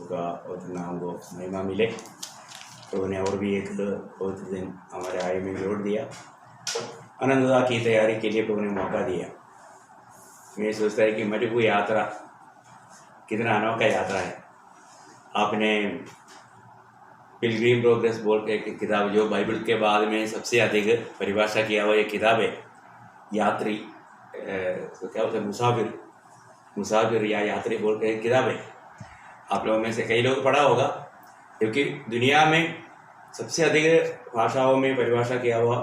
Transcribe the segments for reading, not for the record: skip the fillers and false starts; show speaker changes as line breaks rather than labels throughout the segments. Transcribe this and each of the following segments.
का और नाम को महिमा मिले। प्रभु ने और भी एक बहुत दिन हमारे आयु में जोड़ दिया, अनंतता की तैयारी के लिए प्रभु ने मौका दिया। मैं सोचता है कि मणिपुर यात्रा कितना अनोखा यात्रा है। आपने पिलग्रिम प्रोग्रेस बोल के एक किताब जो बाइबल के बाद में सबसे अधिक परिभाषा किया हुआ एक किताब है, यात्री तो क्या होता है, मुसाफिर या यात्री बोल के एक किताब है। आप लोगों में से कई लोग पढ़ा होगा, क्योंकि दुनिया में सबसे अधिक भाषाओं में परिभाषा किया हुआ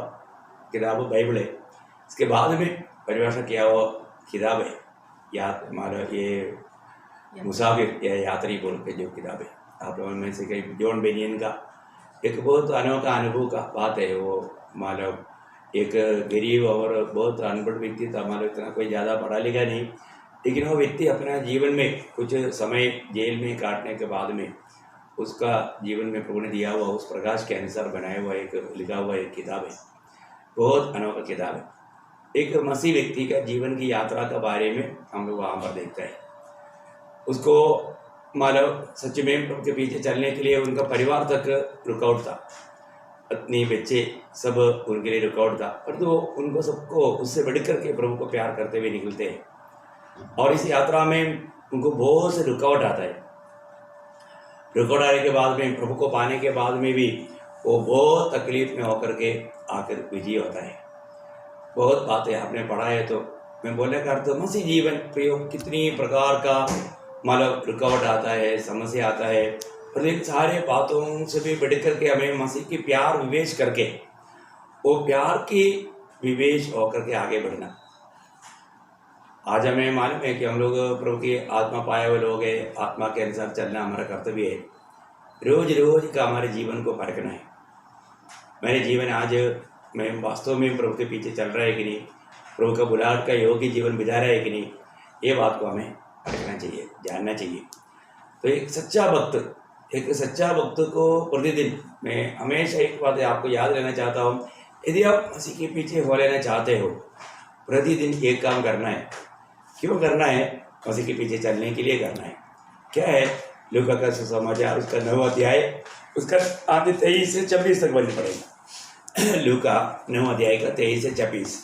किताब बाइबल है। इसके बाद में परिभाषा किया हुआ किताब है हमारा ये मुसाफिर या यात्री बोल के जो किताब है। आप लोगों में से कई जॉन बेनियन का एक बहुत अनोखा अनुभव का बात है। वो मालूम एक गरीब और बहुत अनपढ़ व्यक्ति था, मालूम इतना कोई ज़्यादा पढ़ा लिखा नहीं, लेकिन वो व्यक्ति अपना जीवन में कुछ समय जेल में काटने के बाद में उसका जीवन में प्रभु ने दिया हुआ उस प्रकाश के अनुसार बनाया हुआ एक लिखा हुआ एक किताब है। बहुत अनोखा किताब है। एक मसीह व्यक्ति का जीवन की यात्रा के बारे में हम लोग वहाँ पर देखते हैं। उसको मालूम सच में प्रभु के पीछे चलने के लिए उनका परिवार तक रुकावट था, पत्नी बच्चे सब उनके लिए रुकावट था, पर तो उनको सबको उससे बढ़कर के प्रभु को प्यार करते हुए निकलते हैं। और इस यात्रा में उनको बहुत से रुकावट आता है। रुकावट आने के बाद में प्रभु को पाने के बाद में भी वो बहुत तकलीफ में होकर के आकर विजयी होता है। बहुत बातें आपने पढ़ा है, तो मैं बोलने का अर्थ मसीह जीवन प्रयोग कितनी प्रकार का मालूम रुकावट आता है, समस्या आता है, और इन सारे बातों से भी बढ़ करके हमें मसीह की प्यार विवेश करके वो प्यार की विवेश होकर के आगे बढ़ना। आज हमें मालूम है कि हम लोग प्रभु की आत्मा पाए हुए लोग हैं, आत्मा के अनुसार चलना हमारा कर्तव्य है। रोज रोज का हमारे जीवन को परखना है। मेरे जीवन आज मैं वास्तव में प्रभु के पीछे चल रहा है कि नहीं, प्रभु का बुलाहट का योग्य जीवन बिता रहा है कि नहीं, ये बात को हमें परखना चाहिए, जानना चाहिए। तो एक सच्चा भक्त को प्रतिदिन मैं हमेशा एक बात आपको याद रहना चाहता हूँ, यदि आप मसीह के पीछे हो लेना चाहते हो, प्रतिदिन एक काम करना है। क्यों करना है? मसीह के पीछे चलने के लिए करना है। क्या है? लूका का सुसमाचार उसका 9 अध्याय उसका आगे 23 से 26 तक बोलना पड़ेगा। लूका 9 अध्याय का 23 से 26।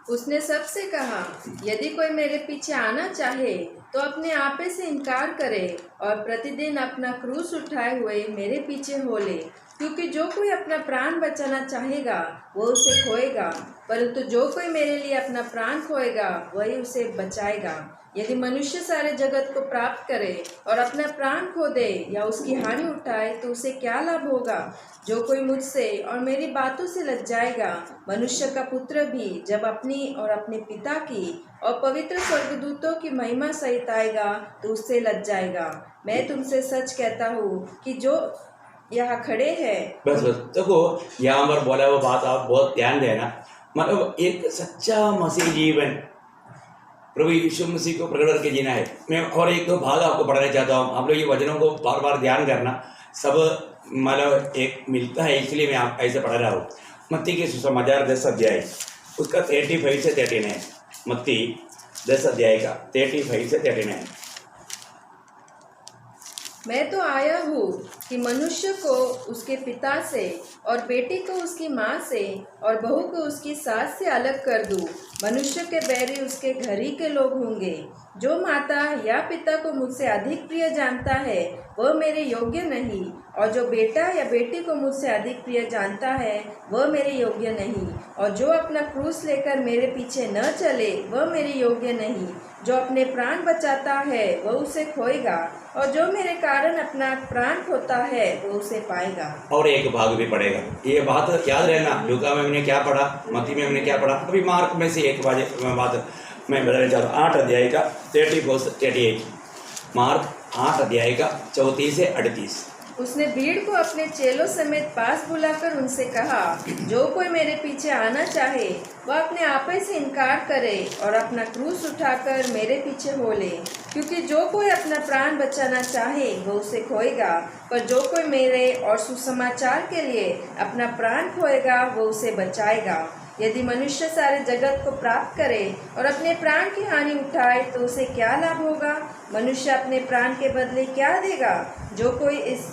उसने सबसे कहा, यदि कोई मेरे पीछे आना चाहे तो अपने आपे से इनकार करे और प्रतिदिन अपना क्रूस उठाए हुए मेरे पीछे हो ले। क्योंकि जो कोई अपना प्राण बचाना चाहेगा वो उसे खोएगा, परंतु जो कोई मेरे लिए अपना प्राण खोएगा वही उसे बचाएगा। यदि मनुष्य सारे जगत को प्राप्त करे और अपना प्राण खो दे या उसकी हानि उठाए तो उसे क्या लाभ होगा? जो कोई मुझसे और मेरी बातों से लज जाएगा, मनुष्य का पुत्र भी जब अपनी और अपने पिता की और पवित्र स्वर्गदूतों की महिमा सहित आएगा तो उससे लज जाएगा। मैं तुमसे सच कहता हूँ कि जो यहाँ खड़े हैं।
बस देखो, यहाँ पर बोला हुआ बात आप बहुत ध्यान देना। मतलब एक सच्चा मसीह जीवन प्रभु यीशु मसीह को प्रकट करके जीना है। मैं और एक दो भाग आपको पढ़ाना चाहता हूँ। आप लोग ये वचनों को बार बार ध्यान करना, सब मतलब एक मिलता है, इसलिए मैं आप ऐसे पढ़ा रहा हूँ। मत्ती के सुसमाचार 10 अध्याय उसका 35 से 39। मत्ती 10 अध्याय का 35 से 39।
मैं तो आया हूँ कि मनुष्य को उसके पिता से और बेटी को उसकी माँ से और बहू को उसकी सास से अलग कर दूँ। मनुष्य के बैरी उसके घर ही के लोग होंगे। जो माता या पिता को मुझसे अधिक प्रिय जानता है वह मेरे योग्य नहीं, और जो बेटा या बेटी को मुझसे अधिक प्रिय जानता है वह मेरे योग्य नहीं। और जो अपना क्रूस लेकर मेरे पीछे न चले वह मेरे योग्य नहीं। जो अपने प्राण बचाता है वह उसे खोएगा, और जो मेरे कारण अपना प्राण खोता है वो उसे पाएगा। और
एक भाग भी पड़ेगा। ये बात याद रहना। लूका में हमने क्या पढ़ा, मत्ती में हमने क्या पढ़ा, अभी मार्क में से एक बात मैं बताना चाहता हूँ। 8 अध्याय का 34 से 38। मार्क 8 अध्याय का 34 से 38।
उसने भीड़ को अपने चेलों समेत पास बुलाकर उनसे कहा, जो कोई मेरे पीछे आना चाहे वह अपने आपे से इनकार करे और अपना क्रूस उठाकर मेरे पीछे हो ले। क्योंकि जो कोई अपना प्राण बचाना चाहे वह उसे खोएगा, पर जो कोई मेरे और सुसमाचार के लिए अपना प्राण खोएगा वो उसे बचाएगा। यदि मनुष्य सारे जगत को प्राप्त करे और अपने प्राण की हानि उठाए तो उसे क्या लाभ होगा? मनुष्य अपने प्राण के बदले क्या देगा? जो कोई इस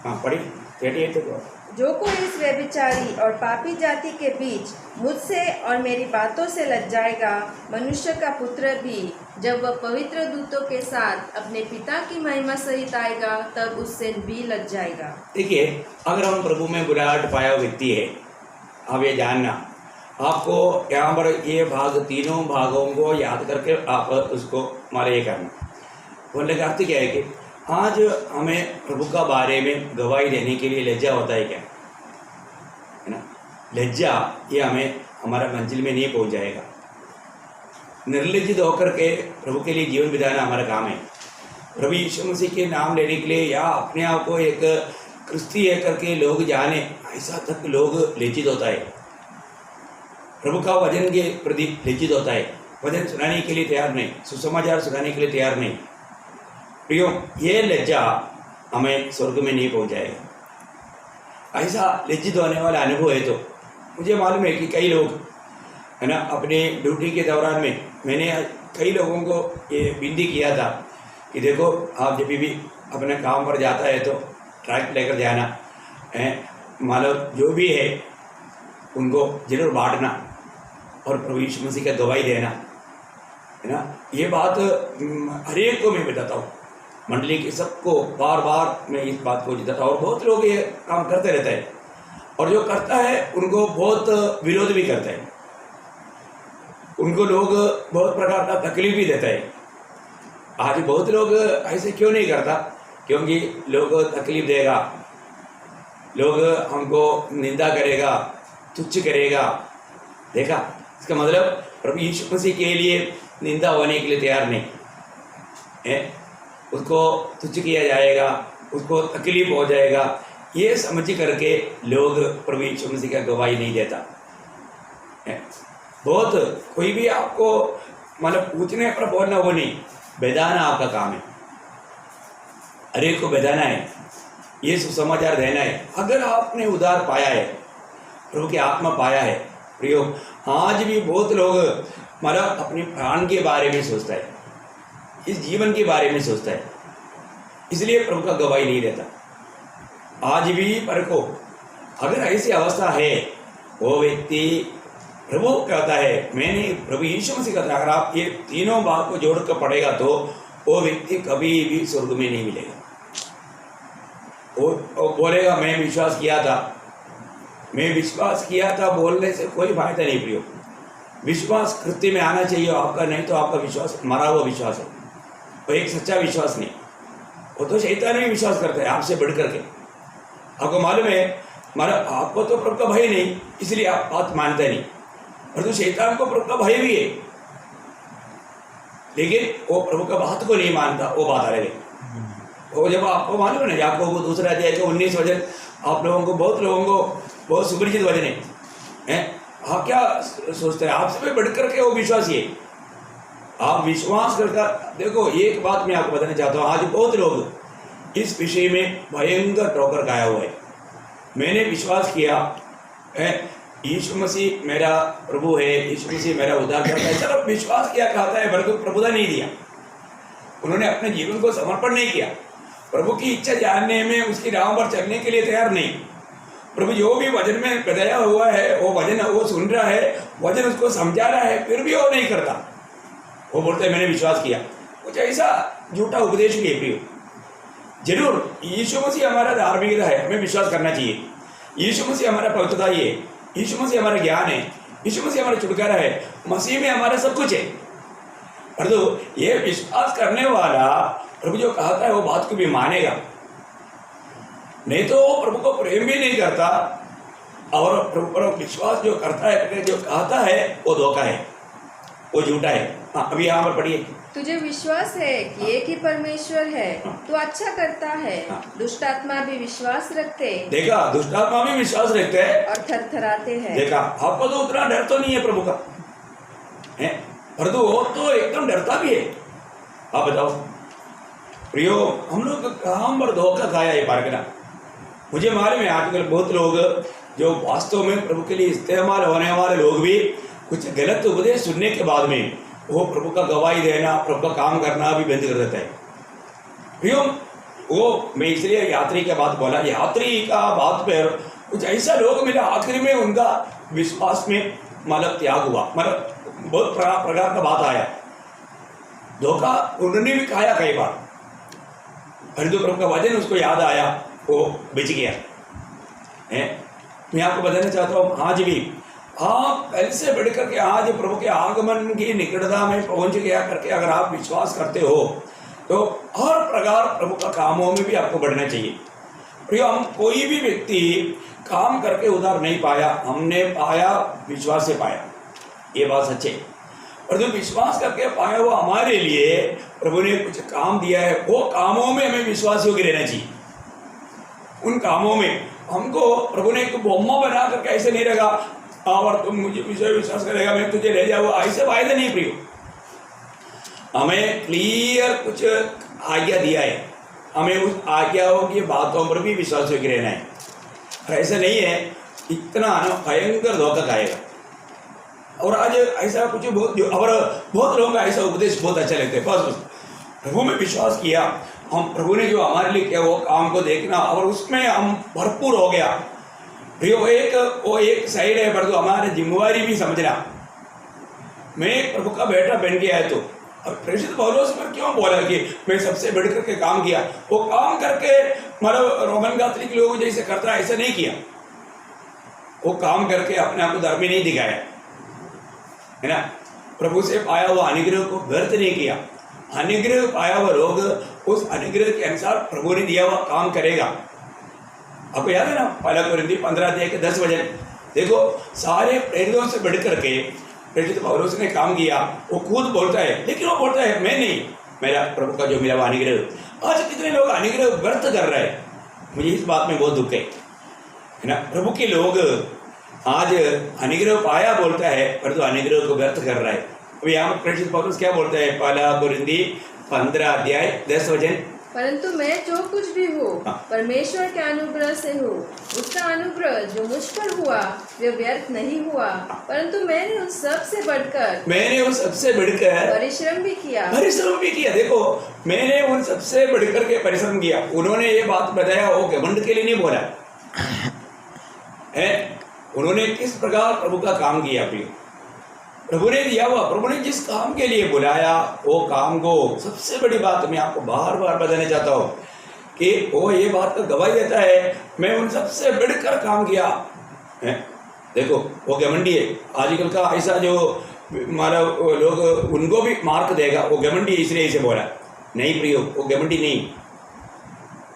हाँ पढ़ी 38 तक।
जो कोई इस व्यभिचारी और पापी जाति के बीच मुझसे और मेरी बातों से लज जाएगा, मनुष्य का पुत्र भी जब वह पवित्र दूतों के साथ अपने पिता की महिमा सहित आएगा तब उससे भी लज जाएगा।
देखिए, अगर हम प्रभु में बुलाहट पाया व्यक्ति है, आप ये जानना, आपको यहाँ पर ये भाग, तीनों भागों को याद करके आप उसको हमारे ये करना। बोलने का अर्थ क्या है कि आज हमें प्रभु का बारे में गवाही देने के लिए लज्जा होता है क्या, है ना? लज्जा ये हमें हमारा मंजिल में नहीं पहुंच जाएगा। निर्लज्जित होकर के प्रभु के लिए जीवन बिताना हमारा काम है। प्रभु यीशु मसीह के नाम लेने के लिए या अपने आप को एक क्रिस्ती है करके लोग जाने, ऐसा तक लोग लज्जित होता है। प्रभु का वचन के प्रति लज्जित होता है, वचन सुनाने के लिए तैयार नहीं, सुसमाचार सुनाने के लिए तैयार नहीं। प्रियो, ये लज्जा हमें स्वर्ग में नहीं पहुंचाएगा। ऐसा लज्जित होने वाला अनुभव है तो मुझे मालूम है कि कई लोग, है ना, अपने ड्यूटी के दौरान में मैंने कई लोगों को ये विनती किया था कि देखो, आप जब भी अपने काम पर जाता है तो ट्रैक लेकर जाना है, मतलब जो भी है उनको जरूर बांटना और प्रभु यीशु मसीह का गवाही देना, है ना। ये बात हर एक को मैं बताता हूँ, मंडली के सबको बार बार मैं इस बात को बताता हूँ। और बहुत लोग ये काम करते रहते हैं और जो करता है उनको बहुत विरोध भी करता है, उनको लोग बहुत प्रकार का तकलीफ भी देता है। आज बहुत लोग ऐसे क्यों नहीं करता? क्योंकि लोग तकलीफ देगा, लोग हमको निंदा करेगा, तुच्छ करेगा। देखा, इसका मतलब प्रभु यीशु मसीह के लिए निंदा होने के लिए तैयार नहीं है, उसको तुच्छ किया जाएगा, उसको तकलीफ हो जाएगा, ये समझ करके लोग प्रभु यीशु मसीह का गवाही नहीं देता है। बहुत कोई भी आपको मतलब पूछने पर बोलना वो नहीं, बेदाना आपका काम है, हर एक को बेदाना है, ये सुसमाचार देना है। अगर आपने उद्धार पाया है, प्रभु की आत्मा पाया है, प्रियो, आज भी बहुत लोग मतलब अपने प्राण के बारे में सोचता है, इस जीवन के बारे में सोचता है, इसलिए प्रभु का गवाही नहीं देता। आज भी परखो, अगर ऐसी अवस्था है, वो व्यक्ति, प्रभु कहता है, मैंने प्रभु यीशु मसीह कहता है, अगर आप ये तीनों बात को जोड़कर पढ़ेगा तो वो व्यक्ति कभी भी स्वर्ग में नहीं मिलेगा। वो बोलेगा मैं विश्वास किया था, मैं विश्वास किया था, बोलने से कोई फायदा नहीं। प्रियो, विश्वास कृत्य में आना चाहिए आपका, नहीं तो आपका विश्वास मरा हुआ विश्वास है, वो एक सच्चा विश्वास नहीं। वो तो शैतान भी विश्वास करता है आपसे बढ़ करके। आपको मालूम है, मतलब आपको तो प्रभु का भय नहीं, इसलिए आप बात मानते नहीं, और तो शैतान को प्रभु का भय भी है, लेकिन वो प्रभु का बात को नहीं मानता, वो बात अलग है। वो जब आपको मालूम है ना, आपको वो दूसरा अध्याय का 19 वचन, आप लोगों को, बहुत लोगों को बहुत सुपरिचित वचन है। आप क्या सोचते हैं? आपसे भी बढ़ करके वो विश्वास है, आप विश्वास करके देखो। एक बात मैं आपको बताना चाहता हूँ, आज बहुत लोग इस विषय में भयंकर ठोकर खाया हुआ है। मैंने विश्वास किया है, यीशु मसीह मेरा प्रभु है, यीशु मसीह मेरा उद्धार करता है, चलो विश्वास किया कहता है, परंतु प्रभुता नहीं दिया। उन्होंने अपने जीवन को समर्पण नहीं किया, प्रभु की इच्छा जानने में, उसकी राह पर चलने के लिए तैयार नहीं। प्रभु जो भी वचन में बताया हुआ है, वो वचन वो सुन रहा है, वचन उसको समझा रहा है, फिर भी वो नहीं करता। वो बोलते मैंने विश्वास किया, कुछ ऐसा झूठा उपदेश भी है। प्रियो, जरूर यीशु मसीह हमारा धार्मिकता है, हमें विश्वास करना चाहिए। यीशु मसीह हमारा पवित्रता ही है, यीशु मसीह हमारा ज्ञान है, यीशु मसीह हमारा छुटकारा है, मसीह में हमारा सब कुछ है। परंतु ये विश्वास करने वाला प्रभु जो कहता है वो बात को भी मानेगा, नहीं तो वो प्रभु को प्रेम भी नहीं करता, और प्रभु पर विश्वास जो करता है, जो कहता है, वो धोखा है, वो झूठा है। हाँ, अभी यहाँ पर पढ़िए।
तुझे विश्वास है कि एक ही परमेश्वर है, तू अच्छा करता है। दुष्ट आत्मा भी विश्वास रखते,
देखा, दुष्ट आत्मा भी विश्वास रखते हैं
और थरथराते हैं।
देखा, आपको तो उतना डर तो नहीं है प्रभु का, है, परंतु वो तो एकदम डरता भी है। आप बताओ प्रियो, हम लोग कहाँ पर धोखा खाया है पारगना। मुझे मालूम है आजकल बहुत लोग जो वास्तव में प्रभु के लिए इस्तेमाल होने वाले लोग भी कुछ गलत उपदेश सुनने के बाद में वो प्रभु का गवाही देना, प्रभु का काम करना भी बंद कर देता है। प्रियो, वो मैं इसलिए यात्री का बात बोला, यात्री का बात पर कुछ ऐसा लोग मिले आखिर में उनका विश्वास में मतलब त्याग हुआ, मतलब बहुत प्रकार का बात आया, धोखा उन्होंने भी खाया कई बार। हरिदो प्रभु का वचन उसको याद आया, वो बच गया है। मैं आपको बताना चाहता हूँ आज भी आप कल से बढ़कर के आज प्रभु के आगमन की निकटता में पहुंच गया करके अगर आप विश्वास करते हो तो हर प्रकार प्रभु का कामों में भी आपको बढ़ना चाहिए। प्रियो, हम कोई भी व्यक्ति काम करके उधार नहीं पाया, हमने पाया विश्वास से पाया, ये बात सच्ची है। और जो विश्वास करके पाया वो हमारे लिए प्रभु ने कुछ काम दिया है, वो कामों में हमें विश्वास योग्य रहना चाहिए। उन कामों में हमको प्रभु ने एक बोम्मा बना करके ऐसे नहीं रखा, और तुम मुझे विश्वास करेगा मैं तुझे ले जाऊँ, ऐसे वायदा नहीं प्रियो। हमें क्लियर कुछ आज्ञा दिया है, हमें उस आज्ञाओं की बातों पर भी विश्वास योग्य रहना है। ऐसा नहीं है इतना भयंकर धोखा खाएगा। और आज ऐसा कुछ बहुत लोगों का ऐसा उपदेश बहुत अच्छा लगता है, बस प्रभु में विश्वास किया, हम प्रभु ने जो हमारे लिए किया वो काम को देखना और उसमें हम भरपूर हो गया। वो एक साइड है, पर तो हमारी जिम्मेवारी भी समझना। मैं एक प्रभु का बेटा बन गया है, तो अब प्रेषित पौलुस पर क्यों बोला कि मैं सबसे बढ़कर के काम किया? वो काम करके मतलब रोमन कैथोलिक लोग जैसे करता है ऐसा नहीं किया, वो काम करके अपने आप को धर्मी नहीं दिखाया, है ना। प्रभु से पाया हुआ अनुग्रह को व्यर्थ नहीं किया। अनुग्रह पाया हुआ लोग उस अनुग्रह के अनुसार प्रभु ने दिया हुआ काम करेगा। आपको याद है ना, पहला कोरिन्थी 15:10 वचन देखो, सारे प्रेरितों से बढ़कर के प्रेरित पौलुस ने काम किया। वो खुद बोलता है, लेकिन वो बोलता है मैं नहीं, मेरा प्रभु का जो मिला हुआ अनुग्रह। आज कितने लोग अनुग्रह व्यर्थ कर रहे हैं, मुझे इस बात में बहुत दुख है ना। प्रभु के लोग आज अनुग्रह पाया बोलता है, पर तो अनुग्रह को व्यर्थ कर रहा है। अभी यहाँ प्रेरित पौलुस क्या बोलता है, पहला कोरिन्थी 15:10 वचन,
परंतु मैं जो कुछ भी हूँ परमेश्वर के अनुग्रह से हूँ। उसका अनुग्रह जो मुझ पर हुआ वह व्यर्थ नहीं हुआ, परंतु मैंने उन सब से बढ़कर परिश्रम भी किया। देखो, मैंने उन सबसे बढ़कर के परिश्रम किया। उन्होंने ये बात बताया, वो घमंड के लिए नहीं बोला है। उन्होंने किस प्रकार प्रभु का काम किया। प्रभु ने दिया हुआ, प्रभु ने जिस काम के लिए बुलाया वो काम को, सबसे बड़ी बात मैं आपको बार बार बताना चाहता हूँ कि वो ये बात का गवाही देता है, मैं उन सबसे बढ़कर काम किया है। देखो, वो घमंडी है। आजकल का ऐसा जो मतलब लोग उनको भी मार्क देगा, वो घमंडी इसलिए इसे बोला नहीं प्रियो, वो घमंडी नहीं,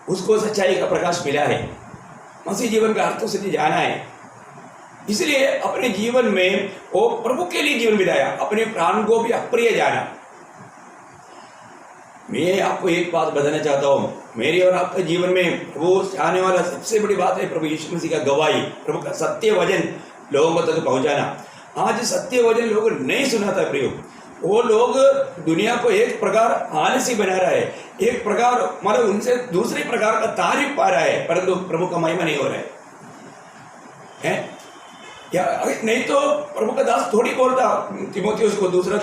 उसको सच्चाई का प्रकाश मिला है, मसीह जीवन का अर्थ से जाना है, इसलिए अपने जीवन में वो प्रभु के लिए जीवन बिताया, अपने प्राण को भी अप्रिय जाना। मैं आपको एक बात बताना चाहता हूँ, मेरे और आपके जीवन में प्रभु चाहने वाला सबसे बड़ी बात है प्रभु यीशु मसीह का गवाही, प्रभु का सत्य वचन लोगों तक पहुँचाना। आज सत्य वचन लोग नहीं सुनाता प्रियो, वो लोग दुनिया को एक प्रकार आलसी बना रहा है, एक प्रकार मतलब उनसे दूसरे प्रकार का तारीफ पा रहा है, परंतु प्रभु का महिमा नहीं हो रहा है। या नहीं तो प्रभु का दास थोड़ी बोलता। तिमोथियुस को दूसरा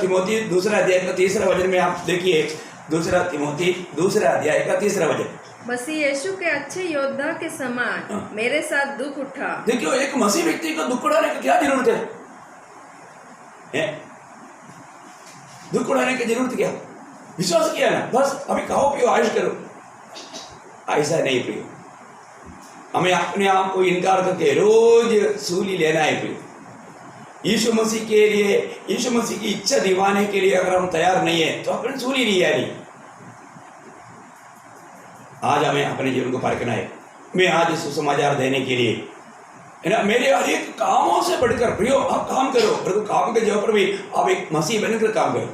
अध्याय का 3 वचन में आप देखिए, 2 तिमोथी 2 अध्याय का 3 वचन, मसीह यीशु के अच्छे योद्धा के समान मेरे साथ दुख उठा।
देखियो, एक मसीह व्यक्ति को दुख उठाने की क्या जरूरत है? दुख उठाने की जरूरत क्या? विश्वास किया ना, बस अभी खाओ पियो आयुष करो, ऐसा नहीं प्रियो। हमें अपने आप को इनकार करके रोज सूली लेना है प्रियो। यीशु मसीह के लिए, यीशु मसीह की इच्छा दिवाने के लिए अगर हम तैयार नहीं है तो अपने सूली लिया नहीं। आज हमें अपने जीवन को परखना है। मैं आज सुसमाचार देने के लिए, है ना, मेरे हर एक कामों से बढ़कर प्रियो आप काम करो। परंतु काम की जगह पर भी आप एक मसीह बनकर काम करो।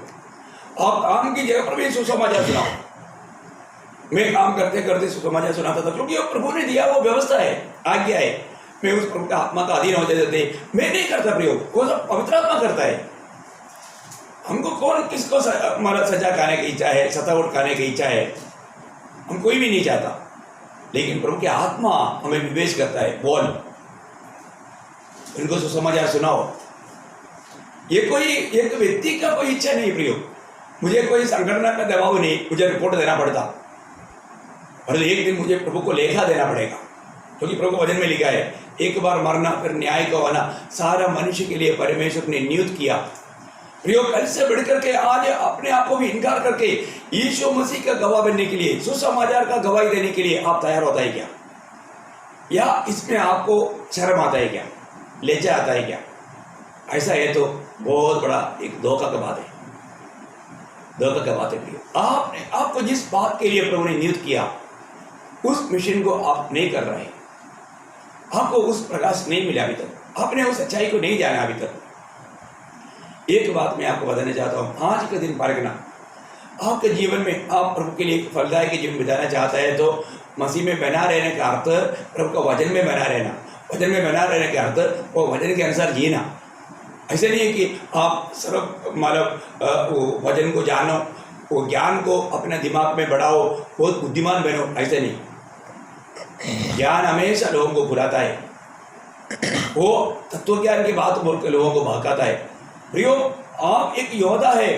आप काम की जगह पर भी सुसमाचार सुनाओ। मैं काम करते करते सुसमाचार सुनाता था, क्योंकि प्रभु ने दिया वो व्यवस्था है, आज्ञा है। मैं उस प्रभु का आत्मा का अधीन हो जाते, मैं नहीं करता प्रयोग, वो सब पवित्र आत्मा करता है। हमको कौन किसको सजा खाने की इच्छा है, सतावट खाने की इच्छा है, हम कोई भी नहीं चाहता। लेकिन प्रभु की आत्मा हमें विवेश करता है, बोल इनको सुसमाचार सुनाओ। ये कोई एक व्यक्ति का कोई इच्छा नहीं प्रयोग, मुझे कोई संगठन का दबाव नहीं, मुझे रिपोर्ट देना पड़ता और एक दिन मुझे प्रभु को लेखा देना पड़ेगा, क्योंकि प्रभु को वचन में लिखा है एक बार मरना फिर न्याय को आना, सारा मनुष्य के लिए परमेश्वर ने नियुक्त किया। प्रियो, कल से बढ़कर के आज अपने आप को भी इनकार करके यीशु मसीह का गवाह बनने के लिए, सुसमाचार का गवाही देने के लिए आप तैयार होता है क्या? या इसमें आपको शर्म आता है क्या, लज्जा आता है क्या? ऐसा है तो बहुत बड़ा एक धोखा का बात है, धोखा का बात है। प्रियो, आपने आपको जिस बात के लिए प्रभु ने नियुक्त किया उस मिशन को आप नहीं कर रहे, आपको उस प्रकाश नहीं मिला अभी तक, आपने उस सच्चाई को नहीं जाना अभी तक। एक बात मैं आपको बताना चाहता हूँ, आज के दिन परखना, आपके जीवन में आप प्रभु के लिए फलदायक जीवन बिताना चाहता है तो मसीह में बना रहने का अर्थ प्रभु का वचन में बना रहना, वचन में बना रहने का अर्थ वो वचन के अनुसार जीना। ऐसे नहीं है कि आप सिर्फ मतलब वचन को जानो, वो ज्ञान को अपने दिमाग में बढ़ाओ, बहुत बुद्धिमान बनो, ऐसे नहीं। ज्ञान हमेशा लोगों को भुलाता है, वो तत्व ज्ञान की बात बोल के लोगों को भड़काता है। प्रियो, आप एक योद्धा है,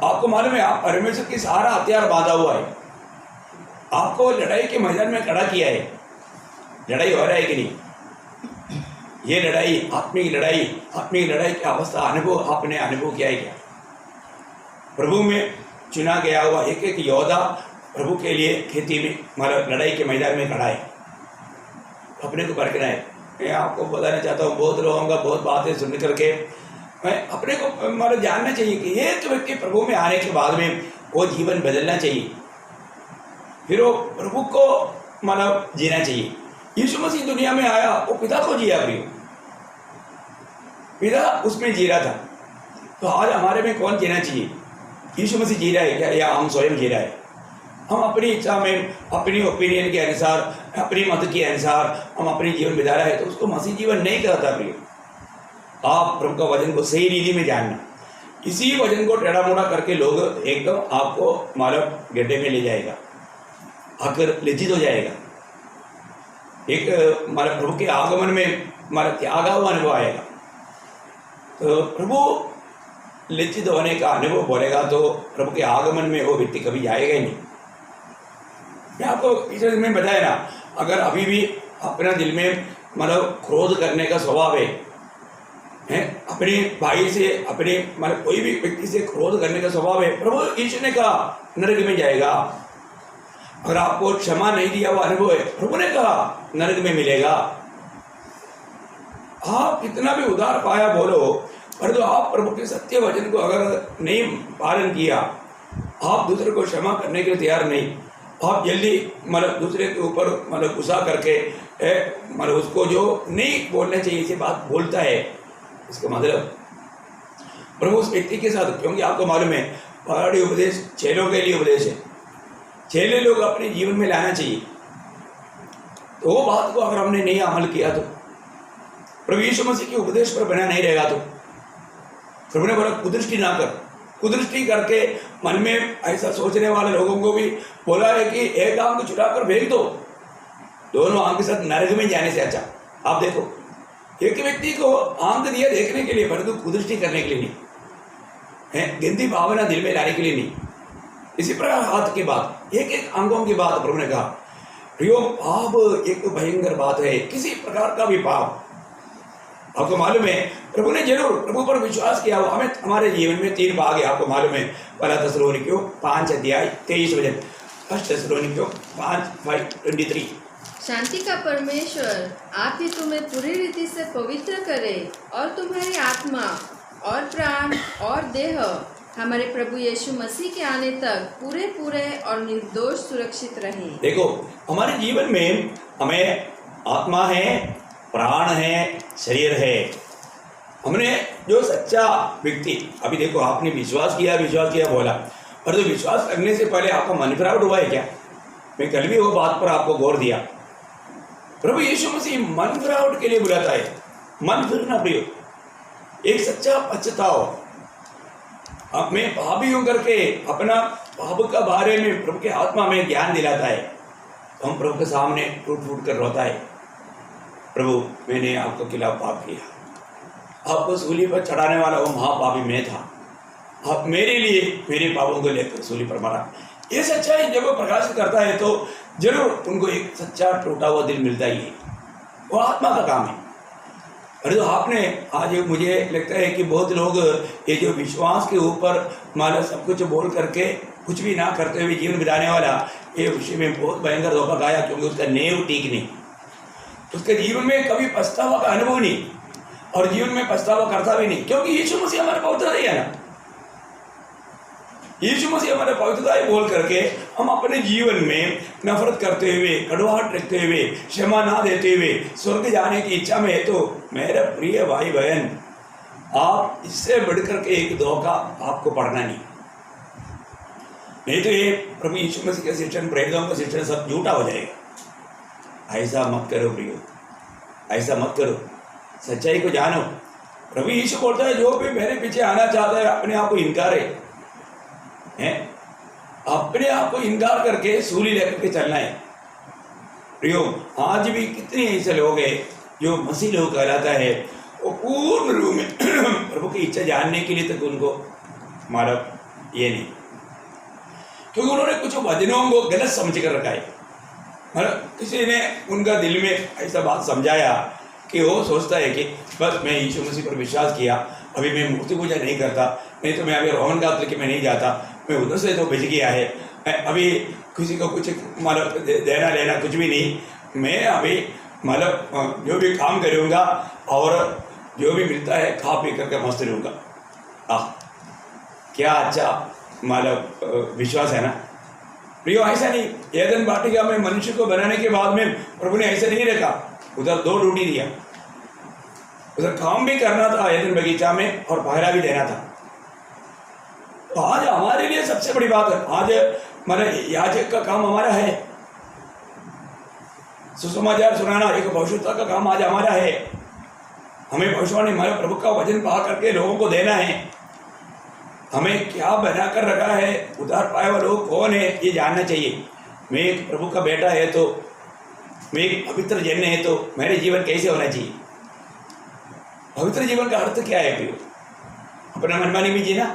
आपको मालूम है आप परमेश्वर की सारा हथियार बांधा हुआ है, आपको लड़ाई के मैदान में खड़ा किया है। लड़ाई हो रहा है कि नहीं? ये लड़ाई आत्मिक लड़ाई की अवस्था अनुभव आपने अनुभव किया है क्या? प्रभु में चुना गया हुआ एक एक योद्धा प्रभु के लिए खेती में मतलब लड़ाई के मैदान में खड़ा है, अपने को परखना है। मैं आपको बताना चाहता हूँ, बहुत लोगों का बहुत बातें सुन करके मैं अपने को मतलब जानना चाहिए कि एक व्यक्ति प्रभु में आने के बाद में वो जीवन बदलना चाहिए, फिर वो प्रभु को मतलब जीना चाहिए। यीशु मसीह दुनिया में आया, वो पिता को जिया, प्रियो, पिता उसमें जी रहा था, तो आज हमारे में कौन जीना चाहिए? यीशु मसीह जी रहा है क्या या हम स्वयं जी रहा है? हम अपनी इच्छा में, अपनी ओपिनियन के अनुसार, अपनी मत के अनुसार हम अपनी जीवन बिता रहे हैं, तो उसको मसीह जीवन नहीं कहता। प्रियो, आप प्रभु का वचन को सही रीति में जानना, इसी वचन को टेढ़ा मोड़ा करके लोग एकदम आपको मालूम गड्ढे में ले जाएगा, आकर लज्जित हो जाएगा। एक मालूम प्रभु के आगमन में मालूम त्यागा हुआ अनुभव आएगा, तो प्रभु लज्जित होने का अनुभव बोलेगा तो प्रभु के आगमन में वो व्यक्ति कभी जाएगा ही नहीं। मैं आपको पिछले दिन में बताया ना, अगर अभी भी अपना दिल में मतलब क्रोध करने का स्वभाव है, अपने भाई से, अपने मतलब कोई भी व्यक्ति से क्रोध करने का स्वभाव है, प्रभु यीशु ने कहा नरक में जाएगा। अगर आपको क्षमा नहीं दिया हुआ अनुभव है, प्रभु ने कहा नरक में मिलेगा। आप कितना भी उदार पाया बोलो, पर तो आप प्रभु के सत्य वचन को अगर नहीं पालन किया, आप दूसरे को क्षमा करने के लिए तैयार नहीं, आप जल्दी मतलब दूसरे के ऊपर मतलब गुस्सा करके मतलब उसको जो नहीं बोलना चाहिए इसे बात बोलता है, इसका मतलब प्रभु उस व्यक्ति के साथ, क्योंकि आपको मालूम है पहाड़ी उपदेश चेलों के लिए उपदेश है, चेले लोग अपने जीवन में लाना चाहिए। तो वो बात को अगर हमने नहीं अमल किया तो प्रभु यीशु मसीह के उपदेश पर बना नहीं रहेगा। तो प्रभु ने बोला कुदृष्टि ना कर, कुदृष्टि करके मन में ऐसा सोचने वाले लोगों को भी बोला है कि एक आंख को छुड़ा कर फेंक दो, दोनों आंख के साथ नरक में जाने से अच्छा। आप देखो, एक व्यक्ति को आंख दिया देखने के लिए, परंतु कुदृष्टि करने के लिए नहीं है, गंदी भावना दिल में लाने के लिए नहीं। इसी प्रकार हाथ की बात, एक एक अंगों की बात प्रभु ने कहा। प्रियो, पाप एक भयंकर बात है, किसी प्रकार का भी पाप। आपको मालूम है प्रभु ने जरूर प्रभु पर विश्वास किया हो। हमें हमारे जीवन में 3 भाग है, आपको मालूम है। पहला थिस्सलुनीकियों 5 अध्याय 23 वचन, फर्स्ट थिस्सलुनीकियों 5:23।
शांति का परमेश्वर आप ही तुम्हें पूरी रीति से पवित्र करे और तुम्हारी आत्मा और प्राण और देह हमारे प्रभु यीशु मसीह के आने तक पूरे पूरे और निर्दोष सुरक्षित रहे। देखो, हमारे जीवन में हमें आत्मा है, प्राण है, शरीर है। हमने जो सच्चा व्यक्ति, अभी देखो आपने विश्वास किया बोला, पर तो विश्वास करने से पहले आपका मन फिरावट हुआ है क्या? मैं कल भी वो बात पर आपको गौर दिया। प्रभु यीशु मसीह मन फिरावट के लिए बुलाता है। मन फिरना प्रियो, एक सच्चा पछताओ, अब मैं पापी हूं करके अपना पाप का बारे में प्रभु के आत्मा में ज्ञान दिलाता है, तो हम प्रभु के सामने टूट फूट कर रोता है, प्रभु मैंने आपके खिलाफ पाप किया, आपको सूली पर चढ़ाने वाला वो महापापी मैं था, आप मेरे लिए मेरे पापों को लेकर सूली पर मरा। ये सच्चाई जब वो प्रकाशित करता है तो
जरूर उनको एक सच्चा टूटा हुआ दिल मिलता ही है, वो आत्मा का काम है। अरे तो आपने आज मुझे लगता है कि बहुत लोग ये जो विश्वास के ऊपर मानो सब कुछ बोल करके कुछ भी ना करते हुए जीवन बिताने वाला, ये विषय में बहुत भयंकर धोखा खाया, क्योंकि उसका नेव ठीक नहीं, उसके जीवन में कभी पछतावा का अनुभव नहीं और जीवन में पछतावा करता भी नहीं, क्योंकि यीशु मसीह हमारे पवित्रता ही है ना। यीशु मसीह हमारे पवित्रता ही बोल करके हम अपने जीवन में नफरत करते हुए, कड़वाहट रखते हुए, क्षमा ना देते हुए स्वर्ग जाने की इच्छा में है, तो मेरे प्रिय भाई बहन, आप इससे बढ़कर के एक धोखा आपको पड़ना नहीं तो ये प्रभु यीशु मसीह के शिक्षण, प्रेरितों का शिक्षण सब झूठा हो जाएगा। ऐसा मत करो प्रियो, ऐसा मत करो, सच्चाई को जानो। प्रभु यीशु बोलता है, जो भी मेरे पीछे आना चाहता है अपने आप को इनकार है, अपने आप को इनकार करके सूली लेकर के चलना है। प्रियो, आज भी कितने ऐसे लोग हैं जो मसीह लोग कहलाता है, वो पूर्ण रूप में प्रभु की इच्छा जानने के लिए तक उनको हमारा ये नहीं, क्योंकि उन्होंने कुछ वचनों को गलत समझ कर रखा है। मतलब किसी ने उनका दिल में ऐसा बात समझाया कि वो सोचता है कि बस मैं यीशु मसीह पर विश्वास किया, अभी मैं मूर्ति पूजा नहीं करता, नहीं तो मैं अभी रोमन कैथोलिक में नहीं जाता, मैं उधर से तो बच गया है, मैं अभी किसी को कुछ मतलब देना लेना कुछ भी नहीं, मैं अभी मतलब जो भी काम करूँगा और जो भी मिलता है खा पी करके मस्त रहूँगा। क्या अच्छा मतलब विश्वास है ना प्रियो। ऐसा नहीं, एदन वाटिका में मनुष्य को बनाने के बाद में प्रभु ने ऐसा नहीं रखा, उधर दो ड्यूटी दिया, उधर काम भी करना था एदन बगीचा में और पहरा भी देना था। तो आज हमारे लिए सबसे बड़ी बात है, आज मतलब याजक का काम हमारा है, सुसमाचार सुनाना, एक भविष्यता का काम आज हमारा है। हमें भविष्यवाणी हमारे प्रभु का वचन पा करके लोगों को देना है। हमें क्या बना कर रखा है, उधार पाए हुआ लोग कौन है, ये जानना चाहिए। मैं एक प्रभु का बेटा है तो, मैं एक पवित्र जन है तो मेरे जीवन कैसे होना चाहिए। पवित्र जीवन का अर्थ क्या है प्रियो? अपना मनमानी में जीना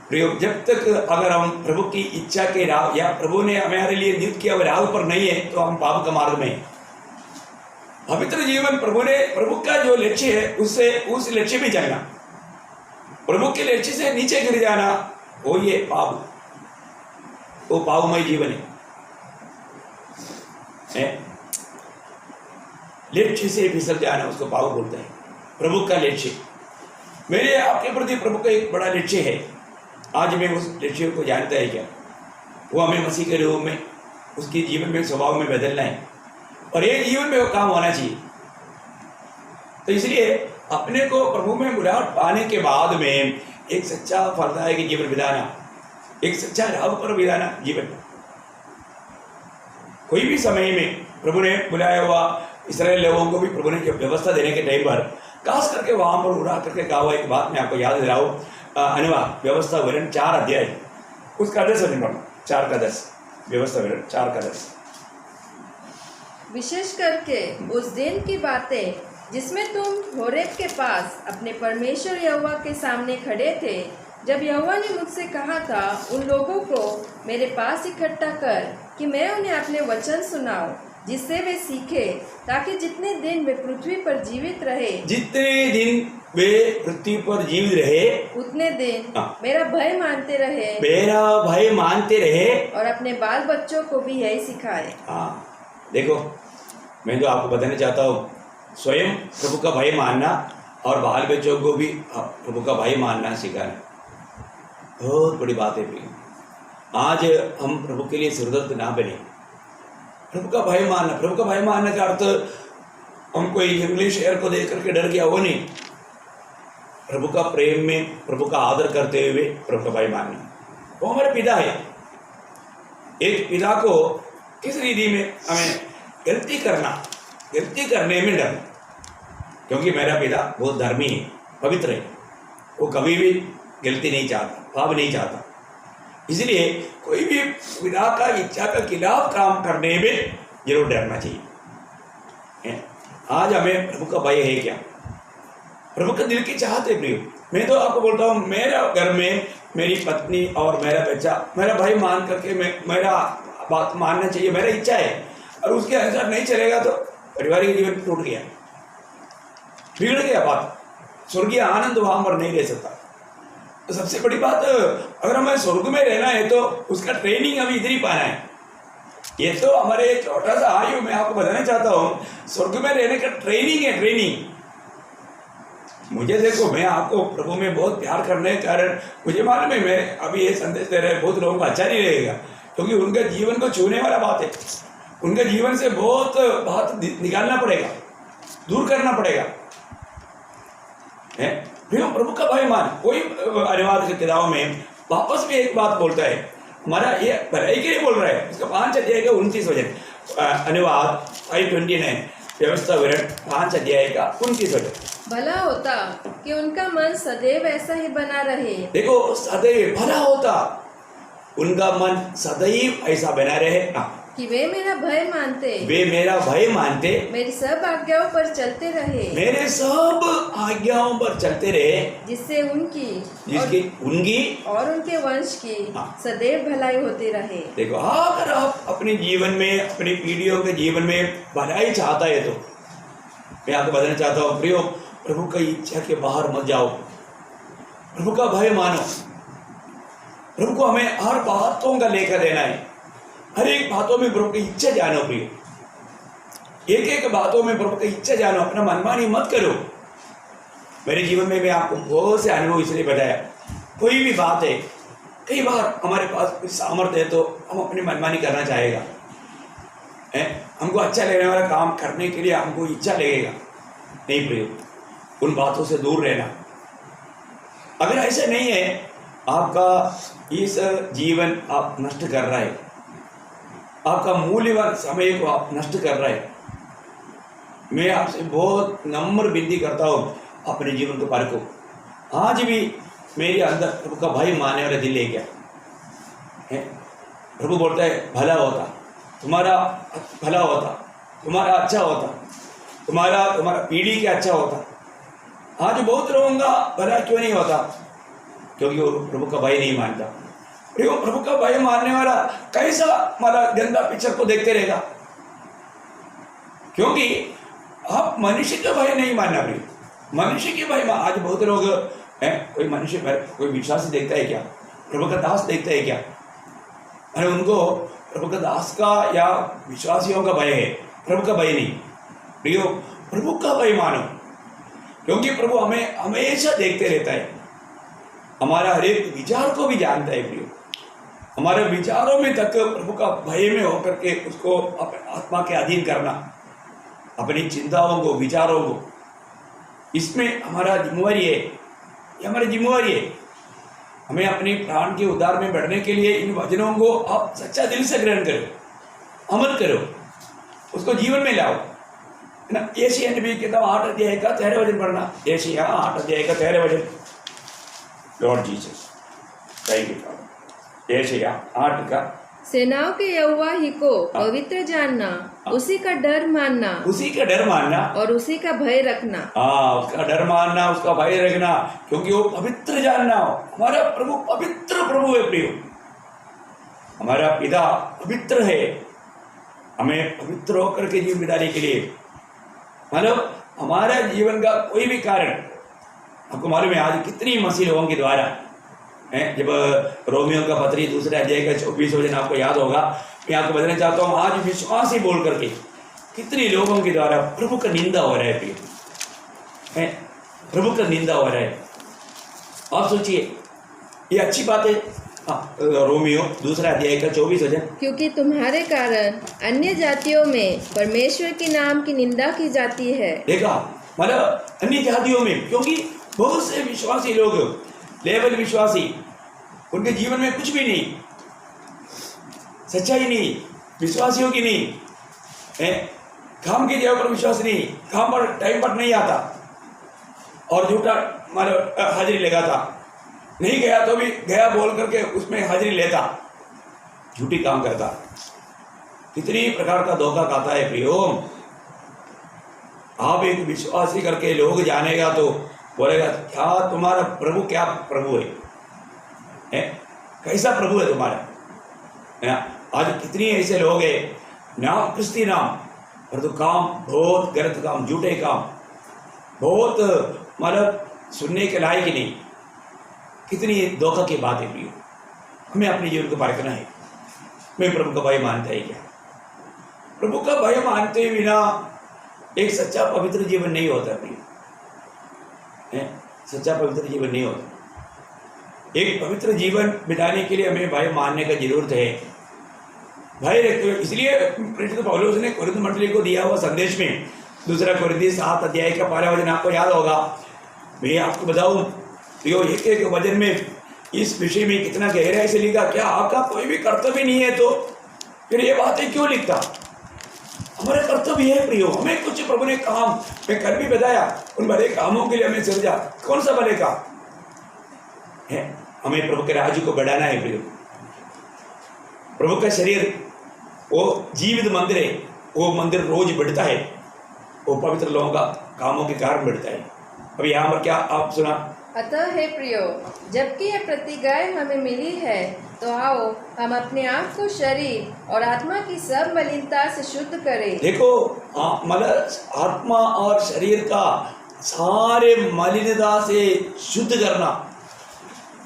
प्रियो। जब तक अगर हम प्रभु की इच्छा के राह या प्रभु ने हमारे लिए नियुक्त किया राह पर नहीं है तो हम पाप का मार्ग में हैं। पवित्र जीवन प्रभु का जो लक्ष्य है उससे उस लक्ष्य में चलना, प्रभु के लक्ष्य से नीचे गिर जाना, वो ये पाप, वो पापमय जीवन है। लक्ष्य से फिसल जाना उसको पाप बोलते हैं। प्रभु का लक्ष्य, मेरे आपके प्रति प्रभु का एक बड़ा लक्ष्य है। आज मैं उस लक्ष्य को जानता है क्या? वो हमें मसीह के रूप में, उसके जीवन में, स्वभाव में बदलना है और ये जीवन में वो काम होना चाहिए। तो इसलिए अपने को प्रभु में बुलाहट पाने के बाद में एक सच्चा फलदायक जीवन बिताना, एक सच्चा राह पर बिताना जीवन। कोई भी समय में प्रभु ने बुलाया हुआ इस्राएल लोगों को भी प्रभु ने जब व्यवस्था देने के टाइम पर खास करके वहां पर उड़ा करके कहा हुआ एक बात मैं आपको याद दिलाऊं, अनुवाद व्यवस्था विवरण 4 अध्याय उसका 10 नंबर 4 का 10, व्यवस्था विवरण 4 का 10।
विशेष करके उस दिन की बातें जिसमें तुम होरेब के पास अपने परमेश्वर यहोवा के सामने खड़े थे, जब यहोवा ने मुझसे कहा था उन लोगों को मेरे पास इकट्ठा कर कि मैं उन्हें अपने वचन सुनाऊं, जिससे वे सीखे, ताकि जितने दिन वे पृथ्वी पर जीवित रहे,
जितने दिन वे पृथ्वी पर जीवित रहे, उतने
दिन मेरा भय मानते रहे,
मेरा भय मानते रहे
और अपने बाल बच्चों को भी यही सिखाए।
देखो, मैं तो आपको बताना चाहता हूँ, स्वयं प्रभु का भय मानना और बाल बच्चों को भी प्रभु का भय मानना सिखाना बहुत बड़ी बात है प्रिय। आज हम प्रभु के लिए सिरदर्द ना बने, प्रभु का भय मानना। प्रभु का भय मानने का अर्थ हम कोई इंग्लिश एयर को देख करके डर गया वो नहीं, प्रभु का प्रेम में प्रभु का आदर करते हुए प्रभु का भय मानना। वो हमारे पिता है। एक पिता को किस रीति में हमें गलती करने में डर, क्योंकि मेरा पिता बहुत धर्मी है, पवित्र है, वो कभी भी गलती नहीं चाहता, पाप नहीं चाहता। इसलिए कोई भी पिता का इच्छा का खिलाफ काम करने में जरूर डरना चाहिए। आज हमें प्रभु का भय है क्या? प्रभु का दिल की चाहत है प्रिय। मैं तो आपको बोलता हूँ, मेरा घर में मेरी पत्नी और मेरा बच्चा मेरा भाई मान करके मेरा बात मानना चाहिए, मेरा इच्छा है, और उसके अनुसार नहीं चलेगा तो पारिवारिक जीवन टूट गया, बिगड़ गया बात। स्वर्गीय आनंद वहां पर नहीं रह सकता। तो सबसे बड़ी बात, अगर हमें स्वर्ग में रहना है तो उसका ट्रेनिंग अभी इधर ही पाना है। ये तो हमारे छोटा सा आयु में आपको बताना चाहता हूँ, स्वर्ग में रहने का ट्रेनिंग है, ट्रेनिंग। मुझे देखो, मैं आपको प्रभु में बहुत प्यार करने के कारण मुझे मालूम है मैं अभी ये संदेश दे रहे बहुत लोगों को अच्छा नहीं लगेगा, क्योंकि उनके जीवन को छूने वाला बात है। उनके जीवन से बहुत बात निकालना पड़ेगा, दूर करना पड़ेगा। फिर प्रभु का भय मान, कोई अनुवाद की किताबों में वापस भी एक बात बोलता है, हमारा ये भलाई के लिए बोल रहा है। इसका 5 अध्याय का 29 वचन, अनुवाद 529, व्यवस्था विवरण 5 अध्याय का 29 वचन।
भला होता कि उनका मन सदैव ऐसा ही बना रहे।
देखो, सदैव भला होता उनका मन सदैव ऐसा बना रहे,
कि वे मेरा भय मानते,
वे मेरा भय मानते,
मेरी सब आज्ञाओं पर चलते रहे,
मेरे सब आज्ञाओं पर चलते रहे,
जिससे उनकी और उनके वंश की सदैव भलाई होती रहे।
देखो, अगर आप अपने जीवन में, अपनी पीढ़ियों के जीवन में भलाई चाहता है तो मैं आपको बताना चाहता हूँ प्रियो, प्रभु की इच्छा के बाहर मत जाओ, प्रभु का भय मानो। प्रभु को हमें हर बातों का लेकर देना है, हर एक बातों में प्रभु की इच्छा जानो प्रियो, एक एक बातों में प्रभु की इच्छा जानो, अपना मनमानी मत करो। मेरे जीवन में मैं आपको बहुत से अनुभव इसलिए बताया, कोई भी बात है, कई बार हमारे पास कुछ सामर्थ्य है तो हम अपनी मनमानी करना चाहेगा, हमको अच्छा लगने वाला काम करने के लिए हमको इच्छा लगेगा। नहीं प्रियो, उन बातों से दूर रहना। अगर ऐसा नहीं है, आपका इस जीवन आप नष्ट कर रहा है, आपका मूल्यवान समय को आप नष्ट कर रहे हैं। मैं आपसे बहुत नम्र विनती करता हूँ, अपने जीवन को परखो। आज भी मेरे अंदर प्रभु का भय मानने वाला दिल है क्या है? प्रभु बोलता है भला होता, तुम्हारा भला होता, तुम्हारा अच्छा होता, तुम्हारा पीढ़ी के अच्छा होता। आज बहुत लोगों का भला क्यों नहीं होता? क्योंकि वो प्रभु का भय नहीं मानता। प्रभु का भय मानने वाला कैसा हमारा गंदा पिक्चर को देखते रहेगा? क्योंकि आप मनुष्य का भय नहीं मानना प्रिय, मनुष्य के भय। आज बहुत लोग हैं, कोई मनुष्य, कोई विश्वासी देखता है क्या? प्रभु का दास देखता है क्या? अरे उनको प्रभु का दास का या विश्वासियों का भय है, प्रभु का भय नहीं। प्रियो, प्रभु का भय मानो, क्योंकि प्रभु हमें हमेशा देखते रहता है, हमारा हर एक विचार को भी जानता है। प्रियो, हमारे विचारों में तक प्रभु का भय में होकर के उसको अपने आत्मा के अधीन करना, अपनी चिंताओं को, विचारों को, इसमें हमारा जिम्मेवारी है, ये हमारी जिम्मेवारी है। हमें अपनी प्राण के उद्धार में बढ़ने के लिए इन वचनों को आप सच्चा दिल से ग्रहण करो, अमल करो, उसको जीवन में लाओ, है ना। एशिया नबी किताब 8 अध्याय का 13 वचन पढ़ना, एशिया 8 अध्याय का 13 वचन। Lord Jesus, thank you God. Asia 8 का,
सेनाओं के यहोवा ही को पवित्र जानना, उसी का डर मानना,
उसी का डर मानना
और उसी का भय रखना।
उसका डर मानना, उसका भय रखना, क्योंकि वो पवित्र जानना। हमारा प्रभु पवित्र प्रभु है प्रियो, हमारा पिता पवित्र है। हमें पवित्र होकर के जीवन बिताने के लिए, मतलब हमारा जीवन का कोई भी कारण, आपको मालूम है आज कितनी मसीह लोगों के द्वारा है। जब रोमियो का पत्री 2 अध्याय का 24 वचन आपको याद होगा, मैं आपको बताना चाहता हूँ, आज विश्वासी बोल करके कितने लोगों के द्वारा प्रभु का निंदा हो रहा है प्रिय, है प्रभु का निंदा हो रहा है। आप सोचिए, ये अच्छी बात है। रोमियो 2 अध्याय का 24 वचन,
क्योंकि तुम्हारे कारण अन्य जातियों में परमेश्वर के नाम की निंदा की जाती है।
देखा, मतलब अन्य जातियों में, क्योंकि बहुत से विश्वासी लोग, लेवल विश्वासी, उनके जीवन में कुछ भी नहीं, सच्चाई नहीं, विश्वासियों की नहीं है, काम की जगह पर विश्वास नहीं, काम पर टाइम पर नहीं आता और झूठा मतलब हाजिरी लगाता, नहीं गया तो भी गया बोल करके उसमें हाजिरी लेता, झूठी काम करता। कितनी प्रकार का धोखा खाता है प्रियो। आप एक विश्वासी करके लोग जानेगा तो बोलेगा, क्या तुम्हारा प्रभु, क्या प्रभु है? कैसा प्रभु है तुम्हारा? आज कितनी ऐसे लोग हैं, नाम क्रिस्ती नाम, पर तो काम बहुत गलत काम, झूठे काम, बहुत मतलब सुनने के लायक ही नहीं। कितनी धोखा की बात है प्रियो। हमें अपने जीवन को परखना है। मैं प्रभु का भय मानता है क्या? प्रभु का भय मानते बिना एक सच्चा पवित्र जीवन नहीं होता प्रियो। सच्चा पवित्र जीवन नहीं होता। एक पवित्र जीवन बिताने के लिए हमें भय मानने का जरूरत है। भय रखते हुए, इसलिए प्रेरित पौलुस ने कोरिन्थ मंडली को दिया हुआ संदेश में 2 कोरिन्थियों 7 अध्याय का 12 वचन आपको याद होगा। मैं आपको बताऊं प्रियो, एक एक वचन में इस विषय में कितना गहराई से लिखा। क्या आपका कोई भी कर्तव्य नहीं है तो फिर ये बातें क्यों लिखता? हमारे कर्तव्य है प्रियो। हमें कुछ प्रभु ने काम मैं कल भी बताया, उन भले कामों के लिए हमें सृजा। कौन सा भले काम है? हमें प्रभु के राज्य को बढ़ाना है प्रियो। प्रभु का शरीर वो जीवित मंदिर है। वो मंदिर रोज बढ़ता है, वो पवित्र लोगों का कामों के कारण बढ़ता है। अब यहाँ पर क्या आप सुना?
अतः हे प्रियो, जबकि यह प्रतिज्ञाएं हमें मिली है, तो आओ हम अपने आप को शरीर और आत्मा की सब मलिनता से शुद्ध करें।
देखो, मतलब आत्मा और शरीर का सारे मलिनता से शुद्ध करना।